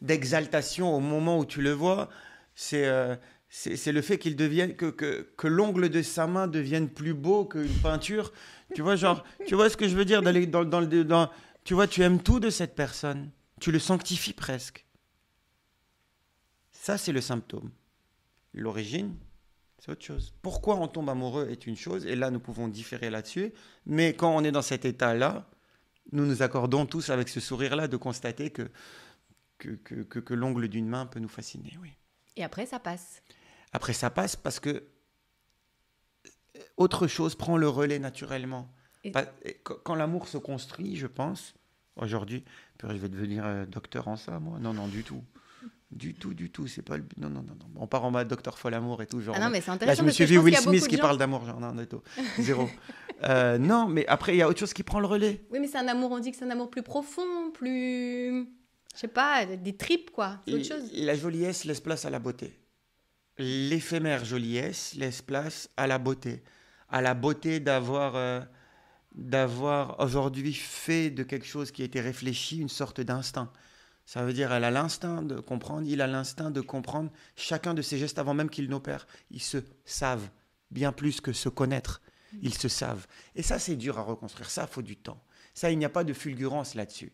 [SPEAKER 1] d'exaltation au moment où tu le vois, c'est le fait qu'il devienne, que l'ongle de sa main devienne plus beau qu'une peinture. Tu vois, genre, tu vois ce que je veux dire d'aller tu vois, tu aimes tout de cette personne, tu le sanctifies presque. Ça, c'est le symptôme. L'origine, c'est autre chose. Pourquoi on tombe amoureux est une chose, et là, nous pouvons différer là-dessus. Mais quand on est dans cet état-là, nous nous accordons tous avec ce sourire-là de constater que l'ongle d'une main peut nous fasciner, oui.
[SPEAKER 2] Et après, ça passe.
[SPEAKER 1] Après, ça passe parce que autre chose prend le relais naturellement. Quand l'amour se construit, je pense, aujourd'hui, je vais devenir docteur en ça, moi. Non, du tout. Du tout, c'est pas le but. Non. On part en mode docteur Folamour et tout. Genre,
[SPEAKER 2] ah non, mais c'est
[SPEAKER 1] là,
[SPEAKER 2] intéressant.
[SPEAKER 1] je me suis vu Will Smith qui
[SPEAKER 2] gens...
[SPEAKER 1] parle d'amour. Genre, non, zéro. Non, mais après, il y a autre chose qui prend le relais.
[SPEAKER 2] Oui, mais c'est un amour, on dit que c'est un amour plus profond, plus. Je sais pas, des tripes, quoi. C'est autre chose.
[SPEAKER 1] La joliesse laisse place à la beauté. L'éphémère joliesse laisse place à la beauté. À la beauté d'avoir aujourd'hui fait de quelque chose qui a été réfléchi une sorte d'instinct. Ça veut dire, elle a l'instinct de comprendre, il a l'instinct de comprendre chacun de ses gestes avant même qu'ils n'opèrent. Ils se savent, bien plus que se connaître. Ils se savent. Et ça, c'est dur à reconstruire. Ça, il faut du temps. Ça, il n'y a pas de fulgurance là-dessus.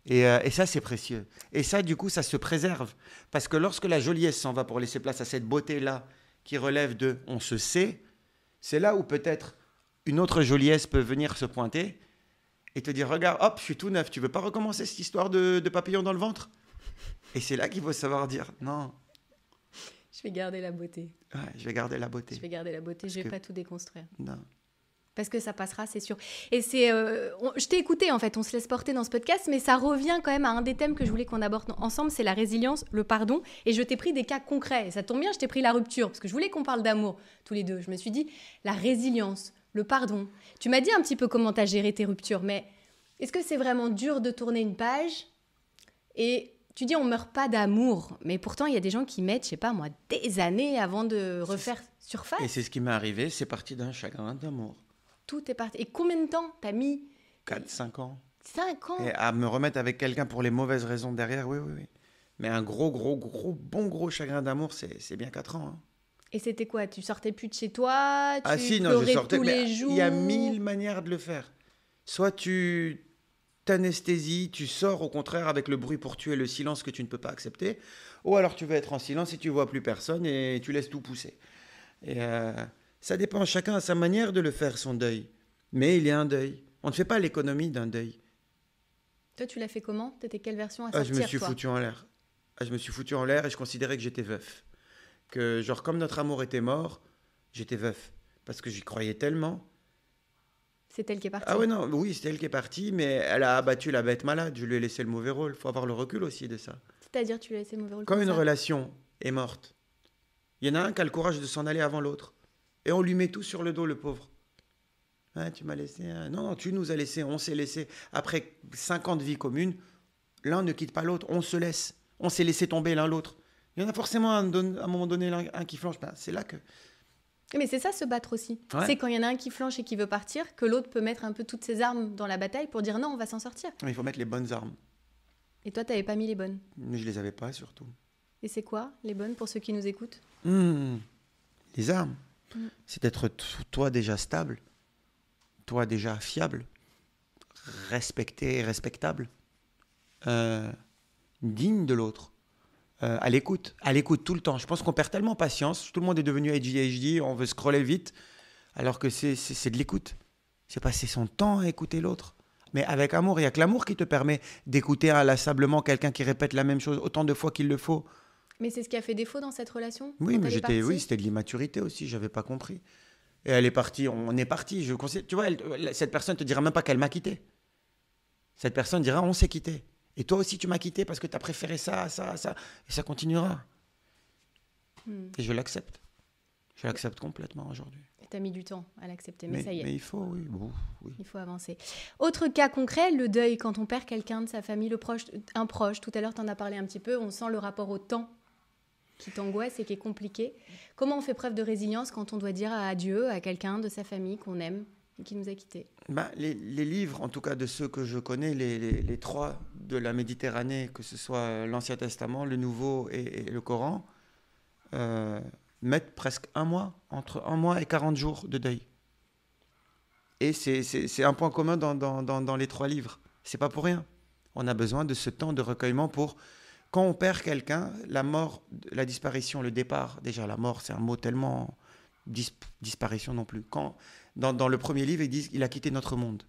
[SPEAKER 1] Et ça, c'est précieux. Et ça, du coup, ça se préserve. Parce que lorsque la joliesse s'en va pour laisser place à cette beauté-là qui relève de « on se sait », c'est là où peut-être une autre joliesse peut venir se pointer et te dire, regarde, hop, je suis tout neuf, tu veux pas recommencer cette histoire de papillon dans le ventre ? Et c'est là qu'il faut savoir dire, non.
[SPEAKER 2] Je vais garder la beauté.
[SPEAKER 1] Ouais, je vais garder la beauté.
[SPEAKER 2] Je vais pas tout déconstruire.
[SPEAKER 1] Non.
[SPEAKER 2] Parce que ça passera, c'est sûr. Et c'est, je t'ai écouté, en fait, on se laisse porter dans ce podcast, mais ça revient quand même à un des thèmes que je voulais qu'on aborde ensemble, c'est la résilience, le pardon. Et je t'ai pris des cas concrets. Et ça tombe bien, je t'ai pris la rupture, parce que je voulais qu'on parle d'amour, tous les deux. Je me suis dit, la résilience, le pardon. Tu m'as dit un petit peu comment tu as géré tes ruptures, mais est-ce que c'est vraiment dur de tourner une page ? Et tu dis, on meurt pas d'amour, mais pourtant, il y a des gens qui mettent, je sais pas moi, des années avant de refaire surface.
[SPEAKER 1] Et c'est ce qui m'est arrivé, c'est parti d'un chagrin d'amour.
[SPEAKER 2] Tout est parti. Et combien de temps t'as mis ?
[SPEAKER 1] 4-5 ans.
[SPEAKER 2] 5 ans ?
[SPEAKER 1] Et à me remettre avec quelqu'un pour les mauvaises raisons derrière, oui. Mais un gros chagrin d'amour, c'est bien 4 ans. Hein.
[SPEAKER 2] Et c'était quoi ? Tu sortais plus de chez toi ? Tu
[SPEAKER 1] non,
[SPEAKER 2] pleurais
[SPEAKER 1] je sortais,
[SPEAKER 2] tous les jours ?
[SPEAKER 1] Il y a 1000 manières de le faire. Soit tu t'anesthésies, tu sors au contraire avec le bruit pour tuer le silence que tu ne peux pas accepter, ou alors tu veux être en silence et tu vois plus personne et tu laisses tout pousser. Et ça dépend, chacun a sa manière de le faire, son deuil. Mais il y a un deuil. On ne fait pas l'économie d'un deuil.
[SPEAKER 2] Toi, tu l'as fait comment ? T'étais quelle version à sortir,
[SPEAKER 1] je me suis foutu en l'air. Je me suis foutu en l'air et je considérais que j'étais veuf. Que genre, comme notre amour était mort, j'étais veuf. Parce que j'y croyais tellement.
[SPEAKER 2] C'est elle qui est partie.
[SPEAKER 1] Ah ouais, non, oui, c'est elle qui est partie, mais elle a abattu la bête malade. Je lui ai laissé le mauvais rôle. Il faut avoir le recul aussi de ça.
[SPEAKER 2] C'est-à-dire, tu lui as laissé le mauvais rôle.
[SPEAKER 1] Quand une relation est morte, Il y en a un qui a le courage de s'en aller avant l'autre. Et on lui met tout sur le dos, le pauvre. Ah, tu m'as laissé. Non, tu nous as laissé, on s'est laissé. Après 50 vies communes, l'un ne quitte pas l'autre, on se laisse. On s'est laissé tomber l'un l'autre. Il y en a forcément à un moment donné un qui flanche. Ben, c'est là que...
[SPEAKER 2] Mais c'est ça, se battre aussi.
[SPEAKER 1] Ouais.
[SPEAKER 2] C'est quand il y en a un qui flanche et qui veut partir, que l'autre peut mettre un peu toutes ses armes dans la bataille pour dire non, on va s'en sortir.
[SPEAKER 1] Il faut mettre les bonnes armes.
[SPEAKER 2] Et toi, tu n'avais pas mis les bonnes.
[SPEAKER 1] Mais je les avais pas, surtout.
[SPEAKER 2] Et c'est quoi, les bonnes, pour ceux qui nous écoutent?
[SPEAKER 1] Les armes. C'est d'être toi déjà stable, toi déjà fiable, respecté et respectable, digne de l'autre, à l'écoute tout le temps. Je pense qu'on perd tellement patience, tout le monde est devenu ADHD, on veut scroller vite, alors que c'est de l'écoute. C'est passer son temps à écouter l'autre, mais avec amour. Il n'y a que l'amour qui te permet d'écouter inlassablement quelqu'un qui répète la même chose autant de fois qu'il le faut.
[SPEAKER 2] Mais c'est ce qui a fait défaut dans cette relation?
[SPEAKER 1] Oui, mais c'était de l'immaturité aussi, j'avais pas compris. Et elle est partie, on est parti. Tu vois, cette personne te dira même pas qu'elle m'a quitté. Cette personne dira on s'est quitté. Et toi aussi tu m'as quitté parce que tu as préféré ça. Et ça continuera. Et je l'accepte. Je l'accepte complètement aujourd'hui.
[SPEAKER 2] Tu as mis du temps à l'accepter, mais ça y est.
[SPEAKER 1] Mais il faut, oui.
[SPEAKER 2] Il faut avancer. Autre cas concret, le deuil, quand on perd quelqu'un de sa famille, un proche. Tout à l'heure, tu en as parlé un petit peu. On sent le rapport au temps qui t'angoisse et qui est compliqué. Comment on fait preuve de résilience quand on doit dire adieu à quelqu'un de sa famille qu'on aime et qui nous a quittés?
[SPEAKER 1] Les livres, en tout cas de ceux que je connais, les trois de la Méditerranée, que ce soit l'Ancien Testament, le Nouveau et le Coran, mettent presque entre 1 mois et 40 jours de deuil. Et c'est un point commun dans les 3 livres. C'est pas pour rien. On a besoin de ce temps de recueillement pour... Quand on perd quelqu'un, la mort, la disparition, le départ, déjà la mort, c'est un mot tellement... disparition non plus. Dans le premier livre, ils disent qu'il a quitté notre monde.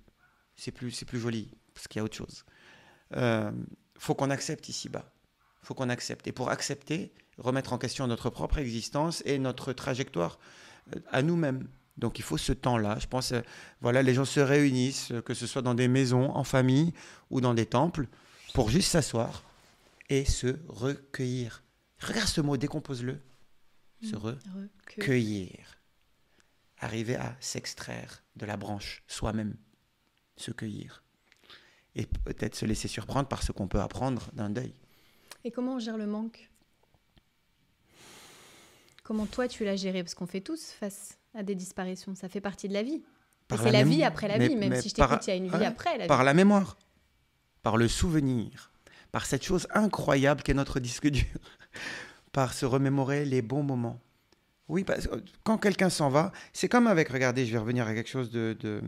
[SPEAKER 1] C'est plus joli, parce qu'il y a autre chose. Faut qu'on accepte ici-bas. Faut qu'on accepte. Et pour accepter, remettre en question notre propre existence et notre trajectoire à nous-mêmes. Donc il faut ce temps-là. Je pense, les gens se réunissent, que ce soit dans des maisons, en famille ou dans des temples, pour juste s'asseoir et se recueillir. Regarde ce mot, décompose-le. Se recueillir. Arriver à s'extraire de la branche soi-même. Se cueillir. Et peut-être se laisser surprendre par ce qu'on peut apprendre d'un deuil.
[SPEAKER 2] Et comment on gère le manque? Comment toi tu l'as géré? Parce qu'on fait tous face à des disparitions. Ça fait partie de la vie. Et c'est la vie après la vie. Même si je t'écoute, il y a une vie après la vie.
[SPEAKER 1] Par la mémoire. Par le souvenir. Par cette chose incroyable qu'est notre disque dur. Par se remémorer les bons moments. Oui, parce que quand quelqu'un s'en va, c'est comme avec... Regardez, je vais revenir à quelque chose de...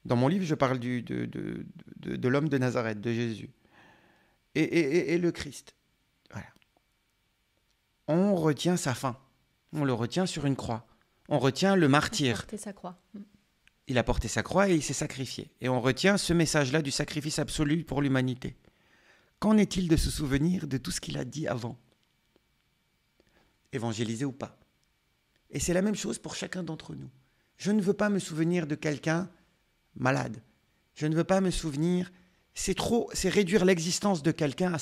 [SPEAKER 1] Dans mon livre, je parle de l'homme de Nazareth, de Jésus. Et le Christ. Voilà. On retient sa fin. On le retient sur une croix. On retient le martyr.
[SPEAKER 2] Il a porté sa croix.
[SPEAKER 1] Il a porté sa croix et il s'est sacrifié. Et on retient ce message-là du sacrifice absolu pour l'humanité. Qu'en est-il de se souvenir de tout ce qu'il a dit avant? Évangélisé ou pas? Et c'est la même chose pour chacun d'entre nous. Je ne veux pas me souvenir de quelqu'un malade. Je ne veux pas me souvenir... C'est réduire l'existence de quelqu'un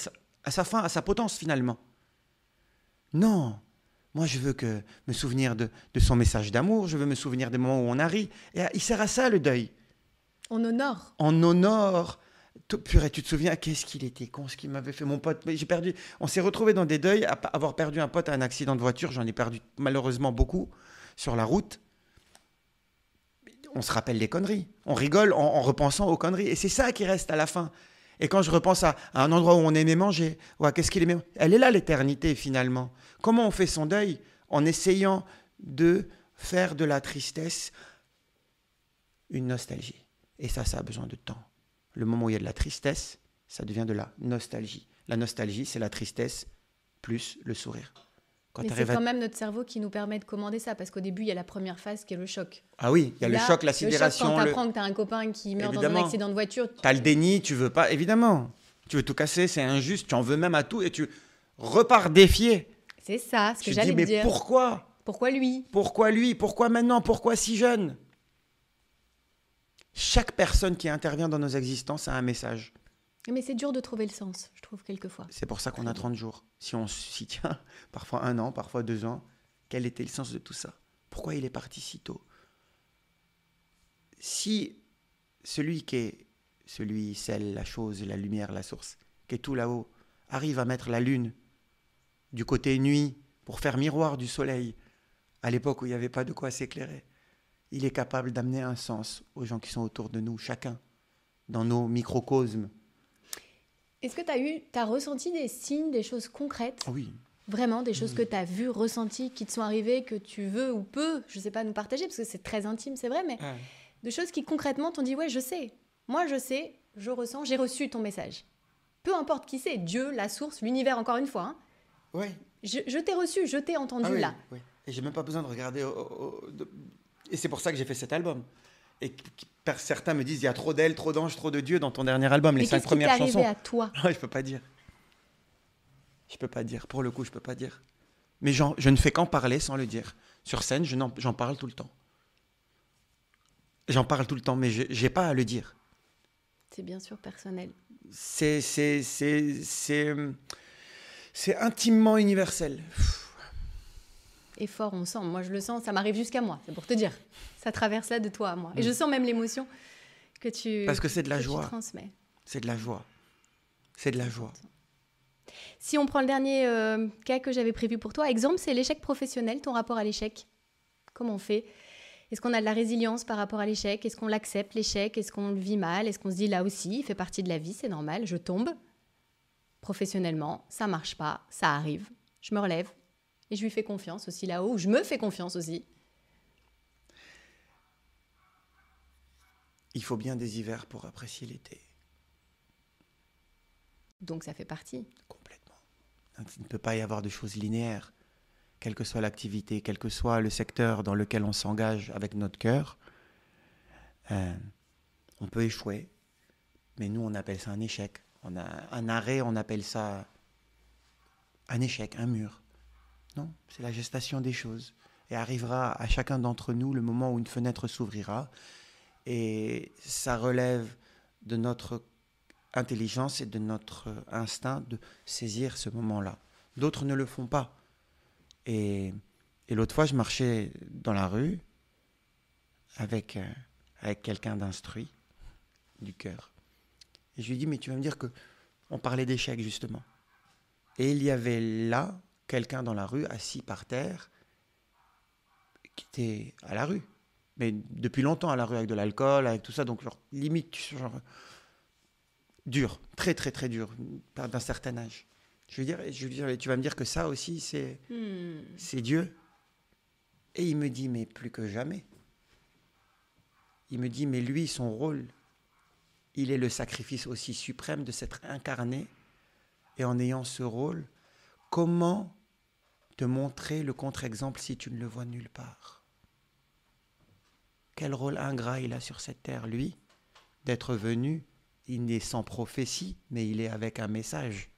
[SPEAKER 1] à sa fin, à sa potence finalement. Non, moi je veux me souvenir de son message d'amour, je veux me souvenir des moments où on a ri. Et il sert à ça le deuil.
[SPEAKER 2] On honore.
[SPEAKER 1] On honore. Purée, tu te souviens, qu'est-ce qu'il était con, ce qu'il m'avait fait, mon pote. On s'est retrouvés dans des deuils, à avoir perdu un pote à un accident de voiture, j'en ai perdu malheureusement beaucoup sur la route. On se rappelle les conneries. On rigole en repensant aux conneries. Et c'est ça qui reste à la fin. Et quand je repense à un endroit où on aimait manger, ou à qu'est-ce qu'il aimait, elle est là l'éternité finalement. Comment on fait son deuil? En essayant de faire de la tristesse une nostalgie. Et ça a besoin de temps. Le moment où il y a de la tristesse, ça devient de la nostalgie. La nostalgie, c'est la tristesse plus le sourire.
[SPEAKER 2] Mais c'est quand même notre cerveau qui nous permet de commander ça, parce qu'au début, il y a la première phase qui est le choc.
[SPEAKER 1] Ah oui, il y a le choc, la sidération.
[SPEAKER 2] Le choc quand t'apprends que t'as un copain qui meurt dans un accident de voiture.
[SPEAKER 1] T'as le déni, tu veux pas, évidemment. Tu veux tout casser, c'est injuste, tu en veux même à tout et tu repars défier.
[SPEAKER 2] C'est ça, ce que j'allais te dire.
[SPEAKER 1] Mais pourquoi?
[SPEAKER 2] Pourquoi lui?
[SPEAKER 1] Pourquoi lui? Pourquoi maintenant? Pourquoi si jeune? Chaque personne qui intervient dans nos existences a un message.
[SPEAKER 2] Mais c'est dur de trouver le sens, je trouve, quelquefois.
[SPEAKER 1] C'est pour ça qu'on a 30 jours. Si on s'y tient, parfois 1 an, parfois 2 ans, quel était le sens de tout ça? Pourquoi il est parti si tôt? Si celui qui est celui, celle, la chose, la lumière, la source, qui est tout là-haut, arrive à mettre la lune du côté nuit pour faire miroir du soleil, à l'époque où il n'y avait pas de quoi s'éclairer, il est capable d'amener un sens aux gens qui sont autour de nous, chacun, dans nos microcosmes.
[SPEAKER 2] Est-ce que tu as ressenti des signes, des choses concrètes?
[SPEAKER 1] Oui.
[SPEAKER 2] Vraiment, des choses que tu as vues, ressenties, qui te sont arrivées, que tu veux ou peux, je ne sais pas, nous partager, parce que c'est très intime, c'est vrai, mais de choses qui concrètement t'ont dit, ouais, je sais. Moi, je sais, je ressens, j'ai reçu ton message. Peu importe qui c'est, Dieu, la source, l'univers, encore une fois. Hein.
[SPEAKER 1] Oui.
[SPEAKER 2] Je t'ai reçu, je t'ai entendu là.
[SPEAKER 1] Oui. Et j'ai même pas besoin de regarder. Et c'est pour ça que j'ai fait cet album. Et certains me disent, il y a trop d'elle, trop d'anges, trop de Dieu dans ton dernier album, les 5 premières chansons.
[SPEAKER 2] Mais qu'est-ce qui t'est arrivé à toi?
[SPEAKER 1] Je peux pas dire. Je peux pas dire. Pour le coup, je peux pas dire. Mais je ne fais qu'en parler sans le dire. Sur scène, j'en parle tout le temps. J'en parle tout le temps, mais j'ai pas à le dire.
[SPEAKER 2] C'est bien sûr personnel.
[SPEAKER 1] C'est intimement universel.
[SPEAKER 2] Et fort, on sent. Moi, je le sens. Ça m'arrive jusqu'à moi. C'est pour te dire. Ça traverse là de toi à moi. Et je sens même l'émotion que tu
[SPEAKER 1] Parce que c'est de la joie.
[SPEAKER 2] Transmets.
[SPEAKER 1] C'est de la joie. C'est de la joie.
[SPEAKER 2] Si on prend le dernier cas que j'avais prévu pour toi, exemple, c'est l'échec professionnel, ton rapport à l'échec. Comment on fait? Est-ce qu'on a de la résilience par rapport à l'échec? Est-ce qu'on l'accepte, l'échec? Est-ce qu'on le vit mal? Est-ce qu'on se dit là aussi, il fait partie de la vie, c'est normal, je tombe professionnellement, ça marche pas, ça arrive, je me relève et je lui fais confiance aussi là-haut, ou je me fais confiance aussi.
[SPEAKER 1] Il faut bien des hivers pour apprécier l'été.
[SPEAKER 2] Donc ça fait partie.
[SPEAKER 1] Complètement. Il ne peut pas y avoir de choses linéaires. Quelle que soit l'activité, quel que soit le secteur dans lequel on s'engage avec notre cœur, on peut échouer. Mais nous, on appelle ça un échec. On a un arrêt, on appelle ça un échec, un mur. Non, c'est la gestation des choses. Et arrivera à chacun d'entre nous le moment où une fenêtre s'ouvrira. Et ça relève de notre intelligence et de notre instinct de saisir ce moment-là. D'autres ne le font pas. Et l'autre fois, je marchais dans la rue avec quelqu'un d'instruit, du cœur. Et je lui dis, mais tu vas me dire qu'on parlait d'échecs, justement. Et il y avait là quelqu'un dans la rue, assis par terre, qui était à la rue. Mais depuis longtemps à la rue, avec de l'alcool, avec tout ça. Donc, genre, limite, genre, dur, très, très, très dur, d'un certain âge. Je veux dire, tu vas me dire que ça aussi, c'est Dieu. Et il me dit, mais plus que jamais. Il me dit, mais lui, son rôle, il est le sacrifice aussi suprême de s'être incarné. Et en ayant ce rôle, comment te montrer le contre-exemple si tu ne le vois nulle part? Quel rôle ingrat il a sur cette terre, lui, d'être venu. Il n'est sans prophétie, mais il est avec un message.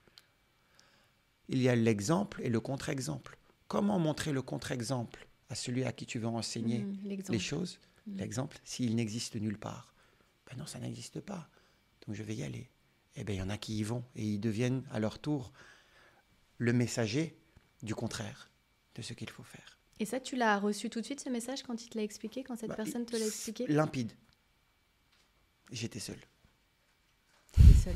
[SPEAKER 1] Il y a l'exemple et le contre-exemple. Comment montrer le contre-exemple à celui à qui tu veux enseigner les choses? L'exemple, s'il n'existe nulle part. Ben non, ça n'existe pas. Donc je vais y aller. Eh bien, il y en a qui y vont et ils deviennent à leur tour le messager du contraire de ce qu'il faut faire.
[SPEAKER 2] Et ça, tu l'as reçu tout de suite, ce message, quand il te l'a expliqué, quand cette personne te l'a expliqué?
[SPEAKER 1] Limpide. J'étais seul.
[SPEAKER 2] Seul.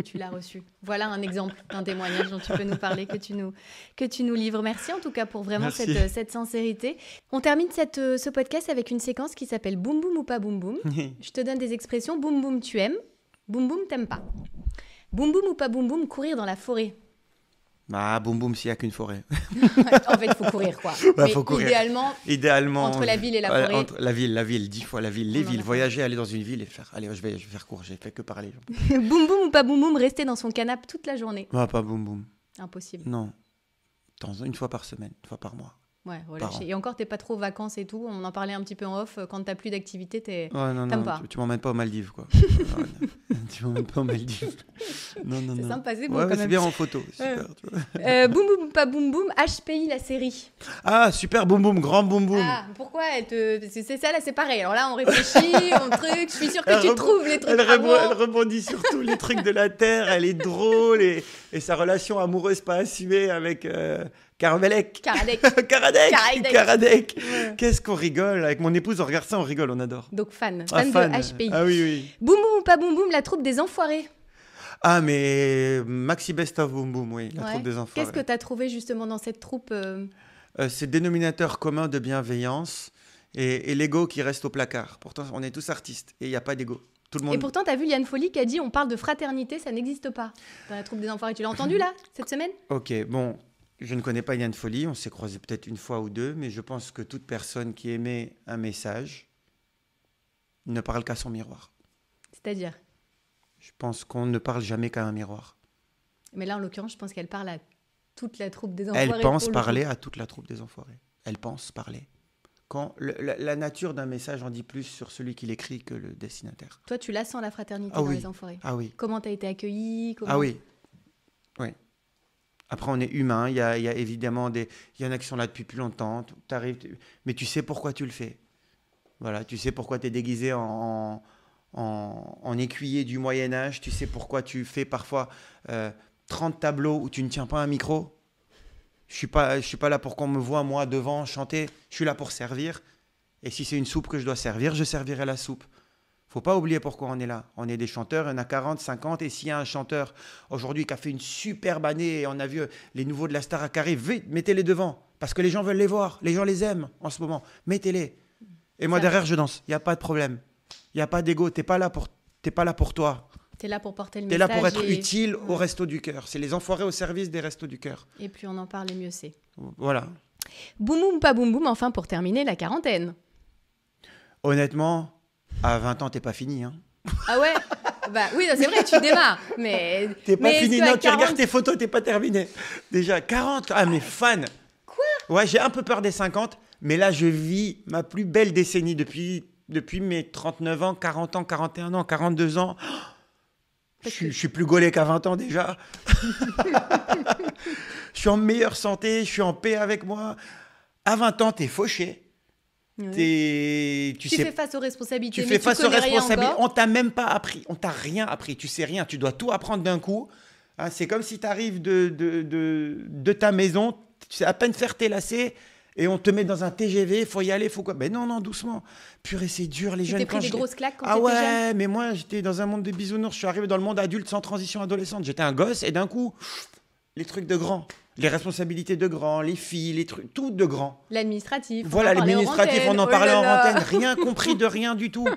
[SPEAKER 2] Tu l'as reçu. Voilà un exemple, un témoignage dont tu peux nous parler, que tu nous livres. Merci en tout cas pour vraiment cette sincérité. On termine ce podcast avec une séquence qui s'appelle Boum Boum ou pas Boum Boum. Je te donne des expressions. Boum Boum, tu aimes. Boum Boum, t'aimes pas. Boum Boum ou pas Boum Boum, courir dans la forêt.
[SPEAKER 1] Bah, boum boum, s'il n'y a qu'une forêt.
[SPEAKER 2] En fait, il faut courir, quoi.
[SPEAKER 1] Ouais,
[SPEAKER 2] mais
[SPEAKER 1] faut courir.
[SPEAKER 2] Idéalement, entre la ville et la forêt.
[SPEAKER 1] Entre la ville, 10 fois la ville. Les villes, voyager, aller dans une ville et faire. Allez, je vais faire court, j'ai fait que parler.
[SPEAKER 2] Boum boum ou pas boum boum, rester dans son canapé toute la journée.
[SPEAKER 1] Ah, pas boum boum.
[SPEAKER 2] Impossible.
[SPEAKER 1] Non. Une fois par semaine, une fois par mois.
[SPEAKER 2] Ouais,
[SPEAKER 1] Par an.
[SPEAKER 2] relâché. Et encore, t'es pas trop aux vacances et tout. On en parlait un petit peu en off. Quand t'as plus d'activité,
[SPEAKER 1] Non,
[SPEAKER 2] t'aimes pas.
[SPEAKER 1] tu m'emmènes pas aux Maldives, quoi. Tu m'emmènes pas aux Maldives. Non.
[SPEAKER 2] C'est sympa, c'est beau
[SPEAKER 1] Ouais,
[SPEAKER 2] quand
[SPEAKER 1] c'est
[SPEAKER 2] même.
[SPEAKER 1] bien en photo, super. Tu vois.
[SPEAKER 2] Boum boum pas boum boum, HPI la série.
[SPEAKER 1] Ah, super, boum boum, grand boum boum.
[SPEAKER 2] Ah, pourquoi parce que c'est ça là, c'est pareil. Alors là, on réfléchit, on truc. Je suis sûre que
[SPEAKER 1] Elle
[SPEAKER 2] tu
[SPEAKER 1] rebond-
[SPEAKER 2] trouves les trucs.
[SPEAKER 1] Elle,
[SPEAKER 2] Ah,
[SPEAKER 1] rebond-
[SPEAKER 2] wow.
[SPEAKER 1] elle rebondit sur tous les trucs de la Terre, elle est drôle et sa relation amoureuse pas assumée avec Carmelec.
[SPEAKER 2] Karadec.
[SPEAKER 1] Karadec.
[SPEAKER 2] Ouais.
[SPEAKER 1] Qu'est-ce qu'on rigole. Avec mon épouse, on regarde ça, on rigole, on adore.
[SPEAKER 2] Donc fan
[SPEAKER 1] Ah,
[SPEAKER 2] de
[SPEAKER 1] fan.
[SPEAKER 2] HPI.
[SPEAKER 1] Ah oui.
[SPEAKER 2] Boum boum pas boum boum, la troupe des enfoirés.
[SPEAKER 1] Ah, mais Maxi Best of Boom Boom, oui, la
[SPEAKER 2] Ouais.
[SPEAKER 1] troupe des enfants.
[SPEAKER 2] Qu'est-ce que tu as trouvé justement dans cette troupe
[SPEAKER 1] C'est dénominateur commun de bienveillance et l'ego qui reste au placard. Pourtant, on est tous artistes et il n'y a pas d'ego. Tout le monde.
[SPEAKER 2] Et pourtant, tu as vu Yann Folly qui a dit on parle de fraternité, ça n'existe pas. Dans la troupe des enfoirés, tu l'as entendu là, cette semaine?
[SPEAKER 1] Ok, bon, je ne connais pas Yann Folly, on s'est croisés peut-être une fois ou deux, mais je pense que toute personne qui émet un message ne parle qu'à son miroir.
[SPEAKER 2] C'est-à-dire?
[SPEAKER 1] Je pense qu'on ne parle jamais qu'à un miroir.
[SPEAKER 2] Mais là, en l'occurrence, je pense qu'elle parle à toute la troupe des enfoirés.
[SPEAKER 1] Elle pense
[SPEAKER 2] pour le
[SPEAKER 1] parler
[SPEAKER 2] coup.
[SPEAKER 1] à toute la troupe des enfoirés. Elle pense parler. Quand la nature d'un message en dit plus sur celui qui l'écrit que le destinataire.
[SPEAKER 2] Toi, tu la sens la fraternité
[SPEAKER 1] Ah
[SPEAKER 2] dans
[SPEAKER 1] oui.
[SPEAKER 2] les enfoirés.
[SPEAKER 1] Ah oui.
[SPEAKER 2] Comment tu as été accueilli? Comment...
[SPEAKER 1] Ah oui. Oui. Après, on est humain. Il y a évidemment il y en a qui sont là depuis plus longtemps. Mais tu sais pourquoi tu le fais. Voilà, tu sais pourquoi tu es déguisé en écuyer du Moyen-Âge. Tu sais pourquoi tu fais parfois 30 tableaux où tu ne tiens pas un micro. Je suis pas là pour qu'on me voit, moi, devant, chanter. Je suis là pour servir. Et si c'est une soupe que je dois servir, je servirai la soupe. Faut pas oublier pourquoi on est là. On est des chanteurs, il y en a 40, 50. Et s'il y a un chanteur aujourd'hui qui a fait une superbe année, et on a vu les nouveaux de la Star qui arrivent, vite, mettez-les devant. Parce que les gens veulent les voir. Les gens les aiment en ce moment. Mettez-les. Et moi,
[SPEAKER 2] Ça
[SPEAKER 1] derrière, je danse. Il n'y a pas de problème. Il n'y a pas d'ego. T'es pas là pour toi.
[SPEAKER 2] Tu es là pour porter le
[SPEAKER 1] T'es
[SPEAKER 2] message.
[SPEAKER 1] là pour être
[SPEAKER 2] et...
[SPEAKER 1] utile au Resto du Cœur. C'est les enfoirés au service des Restos du Cœur.
[SPEAKER 2] Et plus on en parle, et mieux c'est.
[SPEAKER 1] Voilà.
[SPEAKER 2] Boum boum pas boum boum, enfin pour terminer la quarantaine.
[SPEAKER 1] Honnêtement, à 20 ans, t'es pas fini. Hein.
[SPEAKER 2] Ah ouais? Bah oui, non, c'est vrai, tu démarres. Mais
[SPEAKER 1] T'es pas
[SPEAKER 2] mais
[SPEAKER 1] fini,
[SPEAKER 2] est-ce que
[SPEAKER 1] non,
[SPEAKER 2] à
[SPEAKER 1] tu regardes
[SPEAKER 2] 40,
[SPEAKER 1] tes photos, t'es pas terminé. Déjà, 40, ah mais fan. Quoi? Ouais, j'ai un peu peur des 50, mais là, je vis ma plus belle décennie depuis mes 39 ans, 40 ans, 41 ans, 42 ans. Je suis plus gaulé qu'à 20 ans déjà. Je suis en meilleure santé, je suis en paix avec moi. À 20 ans, t'es fauché.
[SPEAKER 2] ouais.
[SPEAKER 1] Tu
[SPEAKER 2] Tu
[SPEAKER 1] sais,
[SPEAKER 2] fais face aux responsabilités.
[SPEAKER 1] tu
[SPEAKER 2] mais
[SPEAKER 1] fais face aux
[SPEAKER 2] connais rien
[SPEAKER 1] responsabilités.
[SPEAKER 2] encore.
[SPEAKER 1] On t'a même pas appris. On t'a rien appris. Tu sais rien. Tu dois tout apprendre d'un coup. Hein, c'est comme si tu arrives de ta maison, tu sais à peine faire tes lacets et on te met dans un TGV. Faut y aller, faut quoi? Mais non, doucement. Purée, c'est dur les
[SPEAKER 2] Tu
[SPEAKER 1] jeunes.
[SPEAKER 2] t'es pris
[SPEAKER 1] quand
[SPEAKER 2] des
[SPEAKER 1] je-
[SPEAKER 2] grosses claques quand
[SPEAKER 1] Ah
[SPEAKER 2] t'étais jeune.
[SPEAKER 1] ouais, mais moi j'étais dans un monde de bisounours. Je suis arrivé dans le monde adulte sans transition adolescente. J'étais un gosse et d'un coup, les trucs de grands. Les responsabilités de grands, les filles, les trucs, tout de grands.
[SPEAKER 2] L'administratif.
[SPEAKER 1] Voilà, l'administratif, on en
[SPEAKER 2] Oh
[SPEAKER 1] parlait
[SPEAKER 2] là
[SPEAKER 1] en
[SPEAKER 2] là.
[SPEAKER 1] antenne, rien compris de rien du tout.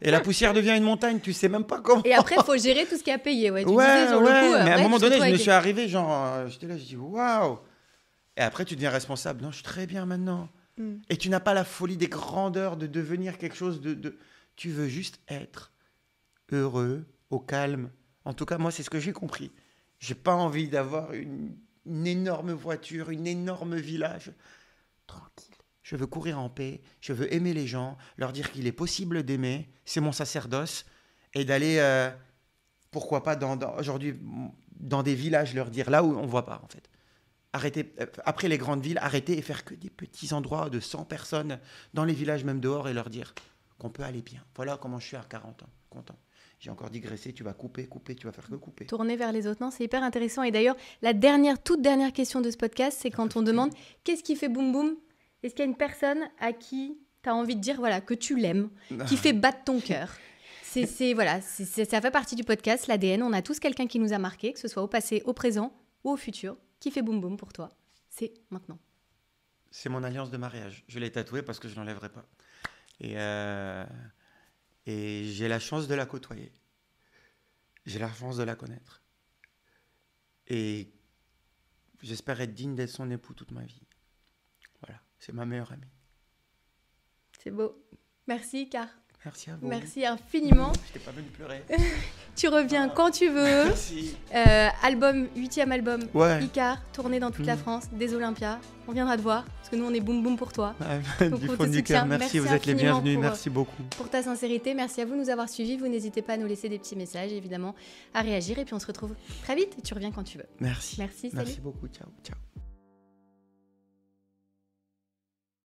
[SPEAKER 1] Et la poussière devient une montagne, tu sais même pas comment.
[SPEAKER 2] Et après, il faut gérer tout ce qui a payé. Ouais, tu
[SPEAKER 1] Ouais,
[SPEAKER 2] disais sur le coup.
[SPEAKER 1] mais à un
[SPEAKER 2] ouais,
[SPEAKER 1] moment
[SPEAKER 2] tu te
[SPEAKER 1] donné,
[SPEAKER 2] retrouves
[SPEAKER 1] je me
[SPEAKER 2] avec
[SPEAKER 1] suis arrivé, genre, j'étais là, je dis waouh. Et après, tu deviens responsable. Non, je suis très bien maintenant.
[SPEAKER 2] Mm.
[SPEAKER 1] Et tu n'as pas la folie des grandeurs de devenir quelque chose de... Tu veux juste être heureux, au calme. En tout cas, moi, c'est ce que j'ai compris. J'ai pas envie d'avoir une énorme voiture, une énorme village. Tranquille. Je veux courir en paix. Je veux aimer les gens, leur dire qu'il est possible d'aimer. C'est mon sacerdoce. Et d'aller, pourquoi pas, aujourd'hui, dans des villages, leur dire là où on ne voit pas, en fait. Arrêtez, après les grandes villes, arrêtez et faire que des petits endroits de 100 personnes, dans les villages, même dehors, et leur dire qu'on peut aller bien. Voilà comment je suis à 40 ans. Content. J'ai encore digressé, tu vas couper, tu vas faire que couper.
[SPEAKER 2] Tourner vers les autres, non, c'est hyper intéressant. Et d'ailleurs, la toute dernière question de ce podcast, c'est quand on demande qu'est-ce qui fait boum boum. Est-ce qu'il y a une personne à qui tu as envie de dire voilà, que tu l'aimes, qui fait battre ton cœur? Voilà, ça fait partie du podcast, l'ADN. On a tous quelqu'un qui nous a marqué, que ce soit au passé, au présent ou au futur, qui fait boum boum pour toi. C'est maintenant.
[SPEAKER 1] C'est mon alliance de mariage. Je l'ai tatouée parce que je ne l'enlèverai pas. Et j'ai la chance de la côtoyer. J'ai la chance de la connaître. Et j'espère être digne d'être son époux toute ma vie. Voilà, c'est ma meilleure amie.
[SPEAKER 2] C'est beau. Merci, Car.
[SPEAKER 1] Merci à vous.
[SPEAKER 2] Merci infiniment.
[SPEAKER 1] Je t'ai pas venu pleurer.
[SPEAKER 2] Tu reviens quand tu veux.
[SPEAKER 1] Merci.
[SPEAKER 2] 8e album,
[SPEAKER 1] Ouais.
[SPEAKER 2] Icar, tourné dans toute la France, des Olympias. On viendra te voir, parce que nous, on est boum boum pour toi. Donc,
[SPEAKER 1] Du
[SPEAKER 2] on
[SPEAKER 1] fond
[SPEAKER 2] te
[SPEAKER 1] du
[SPEAKER 2] soutient.
[SPEAKER 1] cœur, merci, vous êtes les
[SPEAKER 2] infiniment
[SPEAKER 1] bienvenus,
[SPEAKER 2] pour,
[SPEAKER 1] merci beaucoup.
[SPEAKER 2] pour ta sincérité. Merci à vous de nous avoir suivis. Vous n'hésitez pas à nous laisser des petits messages, évidemment, à réagir. Et puis, on se retrouve très vite. Et tu reviens quand tu veux.
[SPEAKER 1] Merci.
[SPEAKER 2] Merci, salut.
[SPEAKER 1] Merci beaucoup, ciao, ciao.